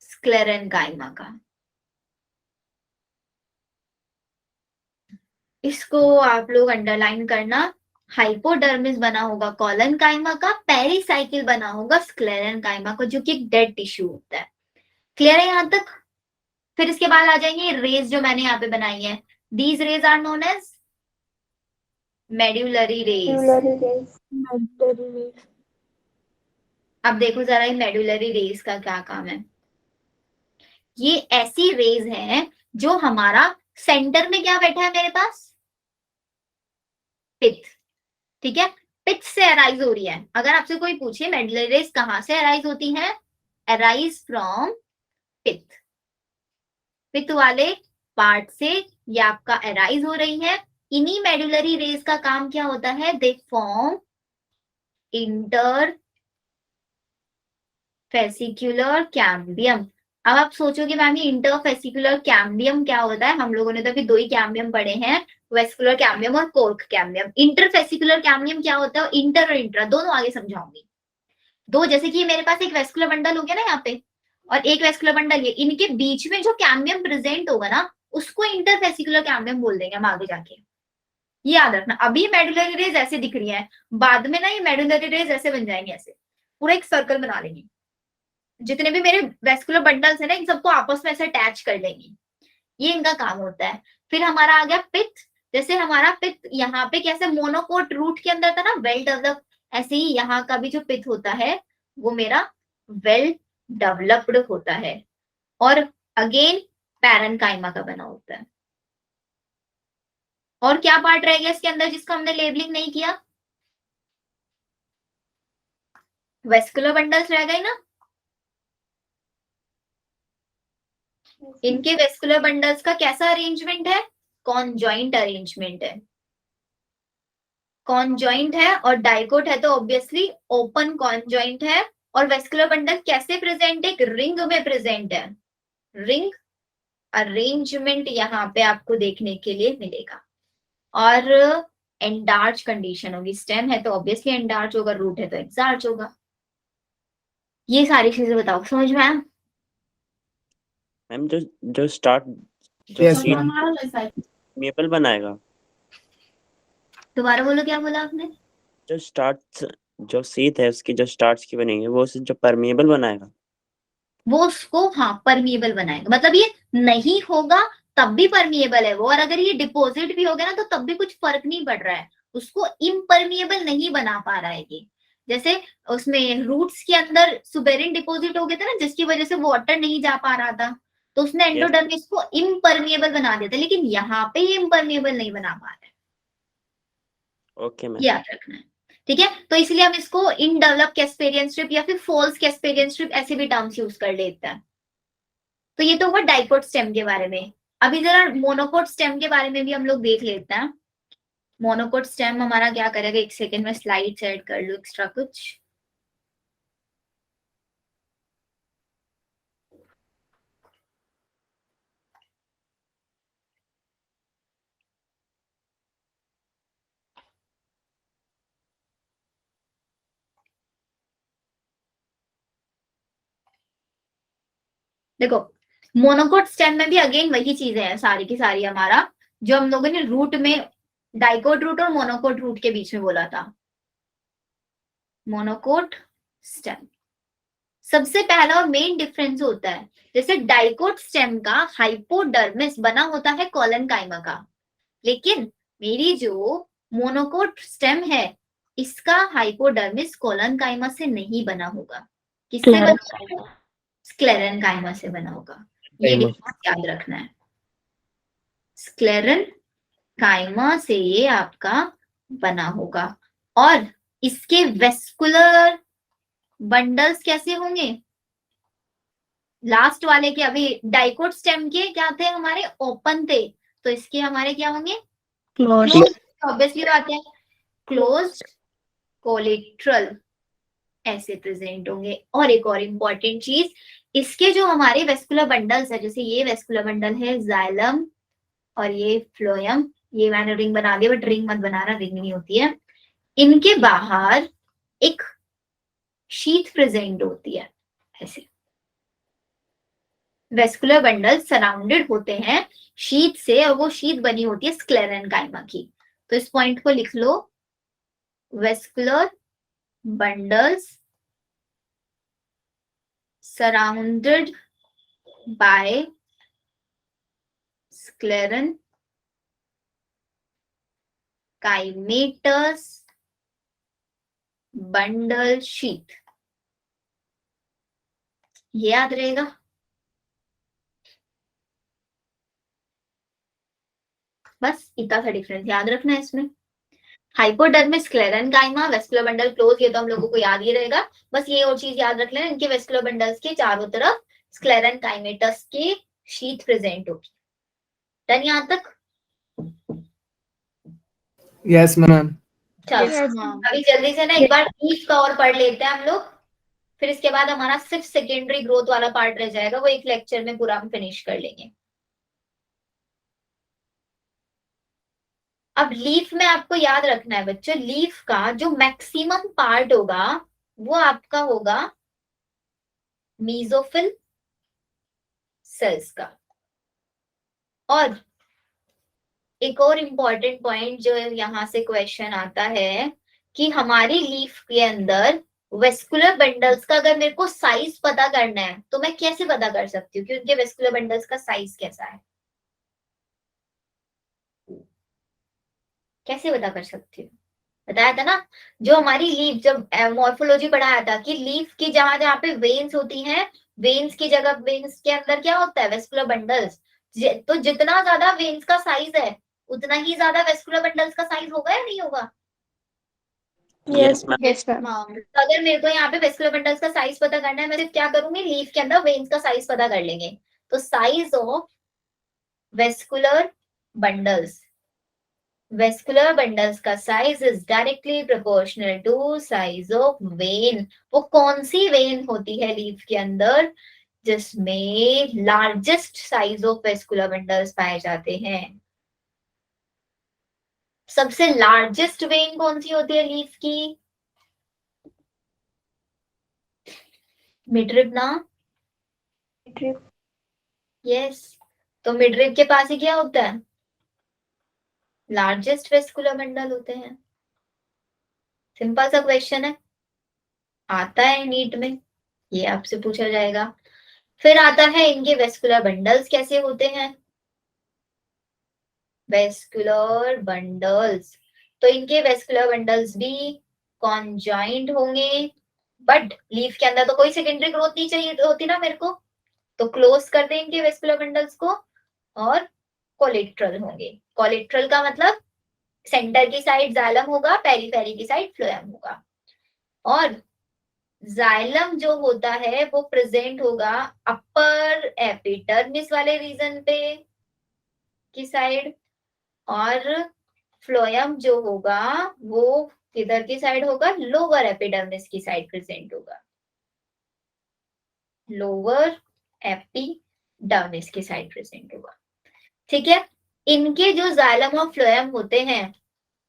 स्क्लेरेनकाइमा का। इसको आप लोग अंडरलाइन करना। हाइपोडर्मिस बना होगा कोलनकाइमा का, पेरिसाइकिल बना होगा स्क्लेरेनकाइमा का, जो कि एक डेड टिश्यू होता है। क्लियर है यहाँ तक? फिर इसके बाद आ जाएंगे रेज जो मैंने यहाँ पे बनाई है। These rays are known as medullary rays. अब देखो जरा ये मेड्यूलरी रेज का क्या काम है। ये ऐसी रेज है जो हमारा सेंटर में क्या बैठा है मेरे पास? पिथ। ठीक है, पिथ से अराइज हो रही है। अगर आपसे कोई पूछे मेड्यूलरी रेज कहाँ से अराइज होती है, अराइज फ्रॉम पिथ। पिथ वाले पार्ट से ये आपका अराइज हो रही है। इन्हीं मेडुलरी रेज का काम क्या होता है? They form inter fascicular cambium. अब आप सोचोगे मैम ये इंटरफेसिकुलर कैम्बियम क्या होता है? हम लोगों ने तो अभी 2 ही कैम्बियम पढ़े हैं, वेस्कुलर कैम्बियम और कोर्क कैम्बियम। इंटरफेसिकुलर कैम्बियम क्या होता है? इंटर और इंट्रा दोनों आगे समझाऊंगी। दो, जैसे कि मेरे पास एक वेस्कुलर बंडल हो गया ना यहाँ पे, और एक वेस्कुलर बंडल, ये इनके बीच में जो कैम्बियम प्रेजेंट होगा ना, उसको इंटरफेसिकुलर कैम्बियम बोल देंगे हम आगे जाके। ये याद रखना। अभी मेडुलरी रेज ऐसे दिख रही है, बाद में ना ये मेडुलरी रेज ऐसे बन जाएंगे, ऐसे पूरा एक सर्कल बना लेंगे। जितने भी मेरे वेस्कुलर बंडल्स है ना, इन सबको आपस में ऐसे अटैच कर लेंगे। ये इनका काम होता है। फिर हमारा आ गया पित्त। जैसे हमारा पित्त यहाँ पे कैसे मोनोकोट रूट के अंदर था ना, वेल डेवलप, ऐसे ही यहाँ का भी जो पित्त होता है वो मेरा वेल डेवलप्ड होता है, और अगेन पैरेन्काइमा का बना होता है। और क्या पार्ट रह गया इसके अंदर जिसका हमने लेबलिंग नहीं किया? वेस्कुलर बंडल्स रह गए ना। इनके वेस्कुलर बंडल्स का कैसा अरेंजमेंट है? कॉन्जॉइंट अरेंजमेंट है। कॉन्जॉइंट है, और डाइकोट है तो ऑब्वियसली ओपन कॉन्जॉइंट है। और वेस्कुलर बंडल कैसे प्रेजेंट है? एक रिंग में प्रेजेंट है। रिंग अरेंजमेंट यहाँ पे आपको देखने के लिए मिलेगा। और एंडार्च कंडीशन होगी। स्टेम है तो ऑब्वियसली एंडार्च होगा, रूट है तो एक्सार्च होगा। ये सारी चीजें बताओ, समझ में आया? मैम जो जो स्टार्ट जो Yes, सीट ma'am. मेपल बनाएगा, दोबारा बोलो, क्या बोला आपने? जो स्टार्ट जो सीट है उसकी जो स्टार्ट्स की बनेंगे वो उसे जो परमेबल बनाएगा। वो उसको हाँ परमिएबल बनाएगा, मतलब ये नहीं होगा तब भी परमिएबल है वो, और अगर ये डिपॉजिट भी हो गया ना तो तब भी कुछ फर्क नहीं पड़ रहा है, उसको इम्परमिएबल नहीं बना पा रहा है ये। जैसे उसमें रूट्स के अंदर सुबेरिन डिपॉजिट हो गया था ना, जिसकी वजह से वाटर नहीं जा पा रहा था, तो उसने एंडोडर्मिस को इम्परमिएबल बना दिया था, लेकिन यहाँ पे ये इम्परमिएबल नहीं बना पा रहा है। Okay ma'am. याद रखना है, ठीक है? तो इसलिए हम इसको इनडेवलप कैस्पेरियन स्ट्रिप या फिर फॉल्स कैस्पेरियन स्ट्रिप ऐसे भी टर्म्स यूज कर लेते हैं। तो ये तो हुआ डाइकोट स्टेम के बारे में। अभी जरा मोनोकोट स्टेम के बारे में भी हम लोग देख लेते हैं। मोनोकोट स्टेम हमारा क्या करेगा? एक सेकेंड में स्लाइड ऐड कर लूं एक्स्ट्रा कुछ। देखो, मोनोकोट स्टेम में भी अगेन वही चीजें हैं सारी की सारी, हमारा जो हम लोगों ने रूट में डाइकोट रूट और मोनोकोट रूट के बीच में बोला था। मोनोकोट स्टेम सबसे पहला और मेन डिफरेंस होता है, जैसे डाइकोट स्टेम का हाइपोडर्मिस बना होता है कोलेनकाइमा का, लेकिन मेरी जो मोनोकोट स्टेम है इसका हाइपोडर्मिस कोलेनकाइमा से नहीं बना होगा। किससे बना होगा? स्क्लेरेनकाइमा से बना होगा। ये डिफरेंस याद रखना है। स्क्लेरेनकाइमा से ये आपका बना होगा। और इसके वेस्कुलर बंडल्स कैसे होंगे? लास्ट वाले के अभी डाइकोट स्टेम के क्या थे? हमारे ओपन थे, तो इसके हमारे क्या होंगे? क्लोज। ऑब्वियसली बात है, क्लोज कोलेट्रल ऐसे प्रेजेंट होंगे। और एक और इम्पॉर्टेंट चीज, इसके जो हमारे वेस्कुलर बंडल्स है, जैसे ये वेस्कुलर बंडल है जाइलम और ये फ्लोयम, ये मैंने रिंग बना दिया, बट रिंग मत बनाना, रिंग नहीं होती है। इनके बाहर एक शीट प्रेजेंट होती है ऐसे। वेस्कुलर बंडल सराउंडेड होते हैं शीट से, और वो शीट बनी होती है स्क्लेरेनकाइमा की। तो इस पॉइंट को लिख लो, vascular bundles surrounded by sclerenchymatous bundle sheath। ये याद रहेगा। बस इतना सा डिफरेंस याद रखना है इसमें। Hypodermis sclerenchyma, vascular bundle close, ये तो हम लोगों को याद ही रहेगा। बस ये और चीज याद रख लेना, इनके वेस्कुलर बंडल्स के चारों तरफ स्क्लेरेनकाइमेटस की शीट प्रेजेंट होगी। डन यहाँ तक? Yes, ma'am. चलो Yes, ma'am. अभी जल्दी से ना एक बार ब्रीफ का और पढ़ लेते हैं हम लोग। फिर इसके बाद हमारा सिर्फ सेकेंडरी ग्रोथ वाला पार्ट रह जाएगा, वो एक लेक्चर में पूरा हम फिनिश कर लेंगे। अब लीफ में आपको याद रखना है बच्चों, लीफ का जो मैक्सिमम पार्ट होगा वो आपका होगा मीजोफिल सेल्स का। और एक और इम्पॉर्टेंट पॉइंट जो यहाँ से क्वेश्चन आता है कि हमारी लीफ के अंदर वेस्कुलर बंडल्स का अगर मेरे को साइज पता करना है तो मैं कैसे पता कर सकती हूँ कि उनके वेस्कुलर बंडल्स का साइज कैसा है? कैसे पता कर सकती हूँ? बताया था ना, जो हमारी लीफ, जब मॉर्फोलॉजी पढ़ाया था कि लीफ की जहां जहां पे वेन्स होती हैं, वेन्स की जगह, वेन्स के अंदर क्या होता है? Vascular bundles. तो जितना ज्यादा वेन्स का साइज है उतना ही ज्यादा वेस्कुलर बंडल्स का साइज होगा या नहीं होगा? Yes ma'am. Yes, ma'am. तो अगर मेरे को यहाँ पे वेस्कुलर बंडल्स का साइज पता करना है, मैं सिर्फ क्या करूंगी, लीफ के अंदर वेन्स का साइज पता कर लेंगे। तो size of vascular bundles, vascular bundles का size is directly proportional to size of vein. वो कौन सी वेन होती है लीफ के अंदर जिसमें largest size of vascular bundles पाए जाते हैं? सबसे लार्जेस्ट वेन कौन सी होती है लीफ की? मिडरिब ना? यस। तो मिडरिब के पास ही क्या होता है? लार्जेस्ट वेस्कुलर बंडल होते हैं। सिंपल सा क्वेश्चन है, आता है नीट में, ये आपसे पूछा जाएगा। फिर आता है इनके वेस्कुलर बंडल्स कैसे होते हैं। वेस्कुलर बंडल्स, तो इनके वेस्कुलर बंडल्स भी कॉन्जॉइंट होंगे, बट लीफ के अंदर तो कोई सेकेंडरी ग्रोथ नहीं चाहिए होती ना मेरे को, तो क्लोज कर दें इनके वेस्कुलर बंडल्स को, और कोलेट्रल होंगे। कोलेट्रल का मतलब सेंटर की साइड जाइलम होगा, पेरीफेरी की साइड फ्लोएम होगा। और जाइलम जो होता है वो प्रेजेंट होगा अपर एपिडर्मिस वाले रीजन पे की साइड, और फ्लोएम जो होगा वो किधर की साइड होगा? लोअर एपिडर्मिस की साइड प्रेजेंट होगा, लोअर एपिडर्मिस की साइड प्रेजेंट होगा। ठीक है, इनके जो जाइलम और फ्लोएम होते हैं,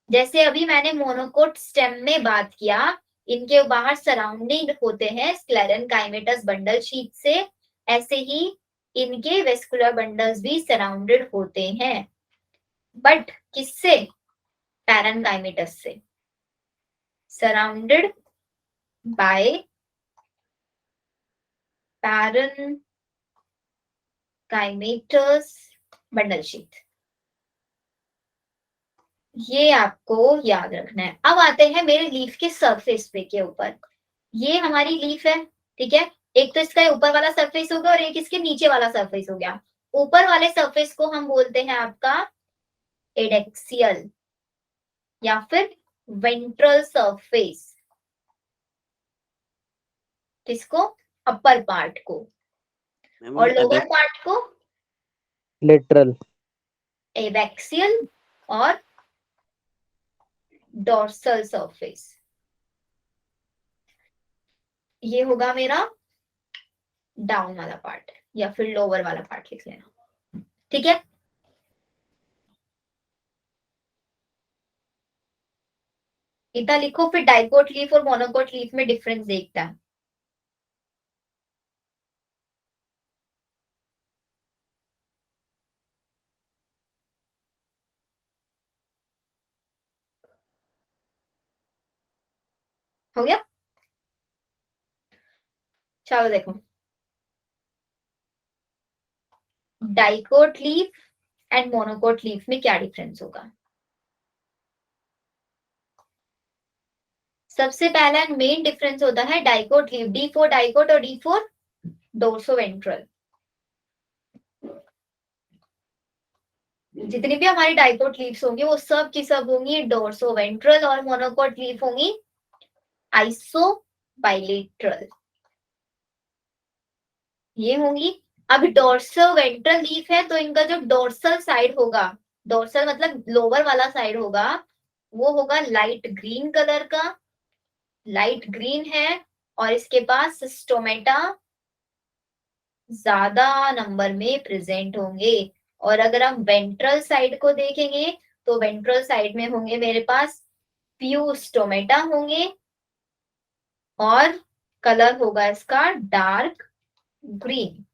जैसे अभी मैंने मोनोकोट स्टेम में बात किया, इनके बाहर सराउंडिंग होते हैं स्क्लेरेनकाइमेटस बंडल शीट से, ऐसे ही इनके वेस्कुलर बंडल्स भी सराउंडेड होते हैं, बट किससे? पैरेनकाइमेटस से, surrounded by parenchymatous bundle sheath. ये आपको याद रखना है। अब आते हैं मेरे लीफ के सरफेस पे के ऊपर। ये हमारी लीफ है, ठीक है, एक तो इसका ऊपर वाला सरफेस होगा और एक इसके नीचे वाला सरफेस हो गया। ऊपर वाले सरफेस को हम बोलते हैं आपका एडेक्सियल या फिर वेंट्रल सरफेस। किसको? अपर पार्ट को। और लोअर पार्ट को लेटरल। एबैक्सियल और डोर्सल सरफेस। ये होगा मेरा डाउन वाला पार्ट या फिर लोअर वाला पार्ट लिख लेना, ठीक है। इतना लिखो, फिर डाइकोट लीफ और मोनोकोट लीफ में डिफरेंस देखता है। हो गया? चलो देखो, dicot leaf and monocot leaf में क्या डिफरेंस होगा। सबसे पहला मेन डिफरेंस होता है डाइकोट लीफ, D4 डाइकोट और D4 डोर्सोवेंट्रल। जितनी भी हमारी डाइकोट लीव्स होंगी वो सब की सब होंगी डोर्सोवेंट्रल, और मोनोकोट लीफ होंगी आइसोबाइलेटरल, ये होंगी। अब डोर्सोवेंट्रल लीफ है तो इनका जो डोर्सल साइड होगा, डोर्सल मतलब लोअर वाला साइड होगा, वो होगा लाइट ग्रीन कलर का, लाइट ग्रीन है, और इसके पास स्टोमेटा ज्यादा नंबर में प्रेजेंट होंगे। और अगर हम वेंट्रल साइड को देखेंगे तो वेंट्रल साइड में होंगे मेरे पास फ्यू स्टोमेटा होंगे और कलर होगा इसका dark green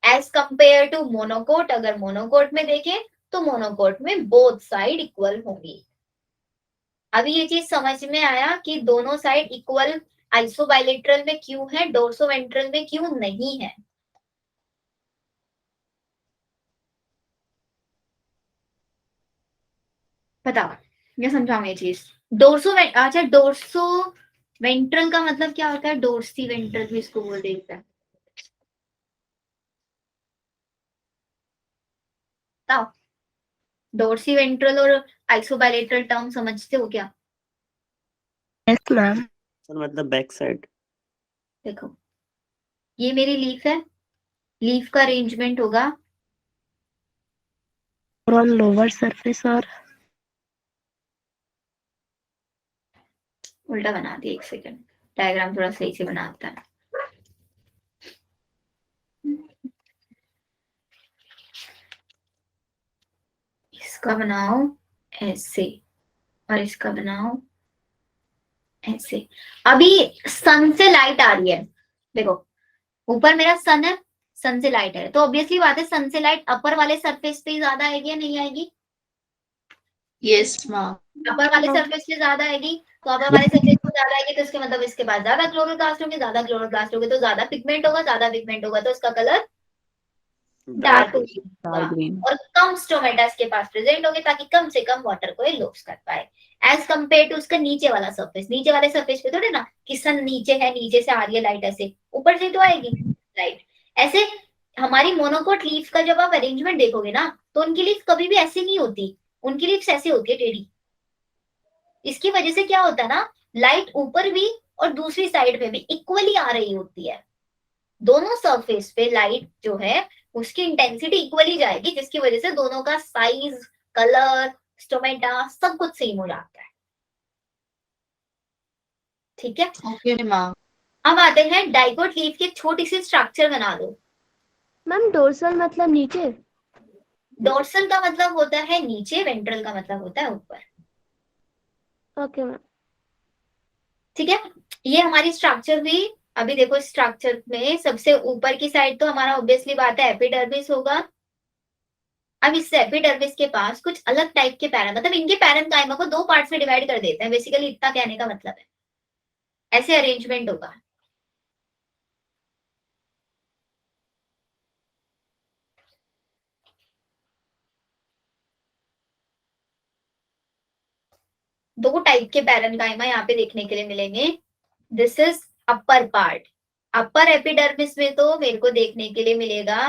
as compare to monocot. अगर मोनोकोट में देखें तो मोनोकोट में बोथ साइड इक्वल होंगी। अभी ये चीज समझ में आया कि दोनों साइड इक्वल आइसोबाइलेटरल में क्यों है, डोर्सोवेंट्रल में क्यों नहीं है। बताओ, मैं समझाऊं ये चीज। अच्छा डोर्सो वेंट्रल का मतलब क्या होता है, डोर्सी वेंट्रल भी इसको बोल देता है। बताओ, डोर्सी वेंट्रल और आइसोबाइलेटरल टर्म समझते हो क्या? Yes ma'am. सर मतलब बैक साइड। देखो, ये मेरी लीफ है, लीफ का अरेंजमेंट होगा ऑन लोअर सरफेस और उल्टा बना दिया। एक सेकंड, डायग्राम थोड़ा सही से बनाता है। इसका बनाओ ऐसे और इसका बनाओ ऐसे। अभी सन से लाइट आ रही है, देखो ऊपर मेरा सन है, सन से लाइट है, तो ऑब्वियसली बात है सन से लाइट अपर वाले सरफेस पे ज्यादा आएगी या नहीं आएगी? Yes, ma'am. अपर वाले सरफेस पे ज्यादा आएगी, तो अपर वाले सरफेस पे ज्यादा आएगी तो इसके मतलब इसके पास ज्यादा क्लोरोप्लास्ट होंगे, ज्यादा क्लोरोप्लास्ट होंगे तो ज्यादा पिगमेंट होगा, ज्यादा पिगमेंट होगा तो इसका कलर डार्क ग्रीन। और कम स्टोमेटा इसके पास प्रेजेंट होंगे ताकि कम से कम वाटर को ये लॉस कर पाए एज कंपेयर टू उसका नीचे वाला सरफेस। नीचे वाले सरफेस पे थोड़े ना कि सन नीचे है, नीचे से आ रही है लाइट, ऐसे ऊपर से तो आएगी लाइट। ऐसे हमारी मोनोकोट लीफ का जब आप अरेंजमेंट देखोगे ना तो उनकी लीफ कभी भी ऐसी नहीं होती, उनकी लीफ ऐसे होती है टेढ़ी। इसकी वजह से क्या होता है ना, लाइट ऊपर भी और दूसरी साइड पे भी इक्वली आ रही होती है। दोनों सरफेस पे लाइट जो है उसकी इंटेंसिटी इक्वली जाएगी, जिसकी वजह से दोनों का साइज, कलर, स्टोमेटा सब कुछ सेम हो जाता है। ठीक है, Okay, ma'am. अब आते हैं डाइकोट लीफ की छोटी सी स्ट्रक्चर बना दो। मैम डोर्सल मतलब नीचे। डोर्सल का मतलब होता है नीचे, वेंट्रल का मतलब होता है ऊपर। Okay ma'am. ठीक है, ये हमारी स्ट्रक्चर हुई। अभी देखो स्ट्रक्चर में सबसे ऊपर की साइड तो हमारा ऑब्वियसली बात है एपिडर्मिस होगा। अब इस एपिडर्मिस के पास कुछ अलग टाइप के पैरन, मतलब इनके पैरेन्काइमा को दो पार्ट्स में डिवाइड कर देते हैं, बेसिकली इतना कहने का मतलब है। ऐसे अरेंजमेंट होगा। दो टाइप के पैरेन्काइमा यहाँ पे देखने के लिए मिलेंगे। This is upper part. Upper epidermis में तो मेरे को देखने के लिए मिलेगा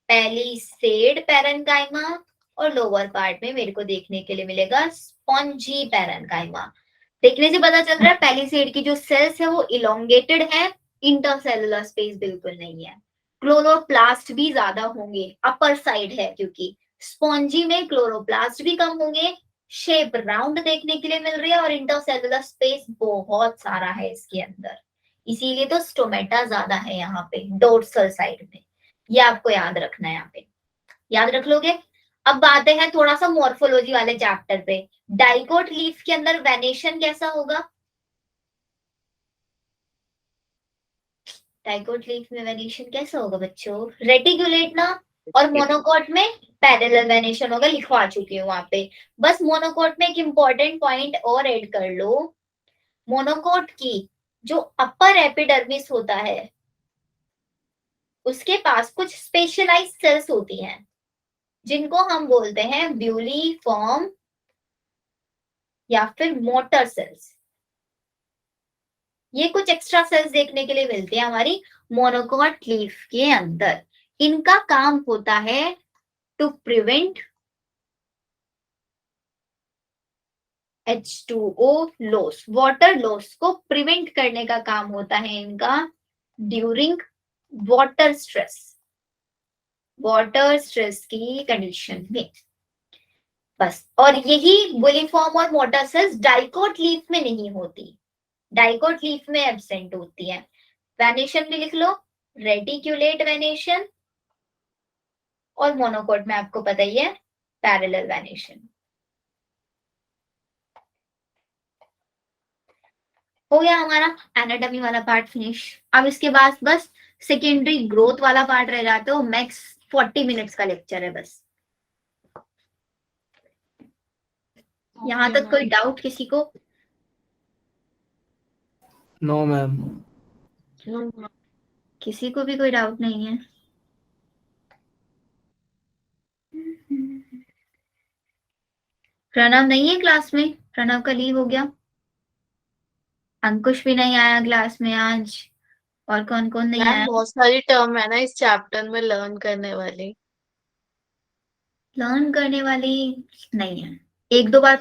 पैलिसेड पैरेन्काइमा और लोअर पार्ट में मेरे को देखने के लिए मिलेगा स्पॉन्जी पैरेन्काइमा। देखने से पता चल रहा है पैलिसेड की जो सेल्स है वो इलोंगेटेड है, इंटरसेलुलर स्पेस बिल्कुल नहीं है। क्लोरोप्लास्ट भी ज्यादा होंगे, अपर साइड है, क्योंकि स्पॉन्जी में क्लोरोप्लास्ट भी कम होंगे, शेप राउंड देखने के लिए मिल रही है और इंटरसेलुलर स्पेस बहुत सारा है इसके अंदर, इसीलिए तो स्टोमेटा ज्यादा है यहाँ पे डोर्सल साइड में। ये आपको याद रखना है, यहाँ पे याद रख लोगे। अब आते हैं थोड़ा सा मॉर्फोलॉजी वाले चैप्टर पे। डाइकोट लीफ के अंदर वेनेशन कैसा होगा? डाइकोट लीफ में वेनेशन कैसा होगा बच्चों? रेटिकुलेट ना। और मोनोकोट में पैरेलल वेनेशन होगा, लिखवा चुकी हूँ वहां पे। बस मोनोकोट में एक इंपॉर्टेंट पॉइंट और ऐड कर लो। मोनोकोट की जो अपर एपिडर्मिस होता है उसके पास कुछ स्पेशलाइज्ड सेल्स होती हैं जिनको हम बोलते हैं ब्यूलीफॉर्म या फिर मोटर सेल्स। ये कुछ एक्स्ट्रा सेल्स देखने के लिए मिलती है हमारी मोनोकोट लीफ के अंदर। इनका काम होता है to prevent H2O loss, water loss को प्रिवेंट करने का काम होता है इनका during water stress, water stress की कंडीशन में। बस, और यही बुलिफॉर्म और मोटर सेल्स डाइकोट लीफ में नहीं होती। डाइकोट लीफ में एब्सेंट होती है। वेनेशन भी लिख लो, रेटिक्यूलेट वेनेशन, और मोनोकोट में आपको पता ही है पैरेलल वेनेशन। हो गया हमारा एनाटॉमी वाला पार्ट फिनिश। अब इसके बाद बस सेकेंडरी ग्रोथ वाला पार्ट रह जाता है, मैक्स 40 मिनट्स का लेक्चर है बस। यहाँ तक कोई डाउट किसी को? No ma'am. किसी को भी कोई डाउट नहीं है? प्रणव नहीं है क्लास में? प्रणव का लीव हो गया। अंकुश भी नहीं आया क्लास में आज। और कौन कौन नहीं आया? बहुत सारी टर्म है ना इस चैप्टर में लर्न करने वाली। लर्न करने वाली नहीं है, एक दो बार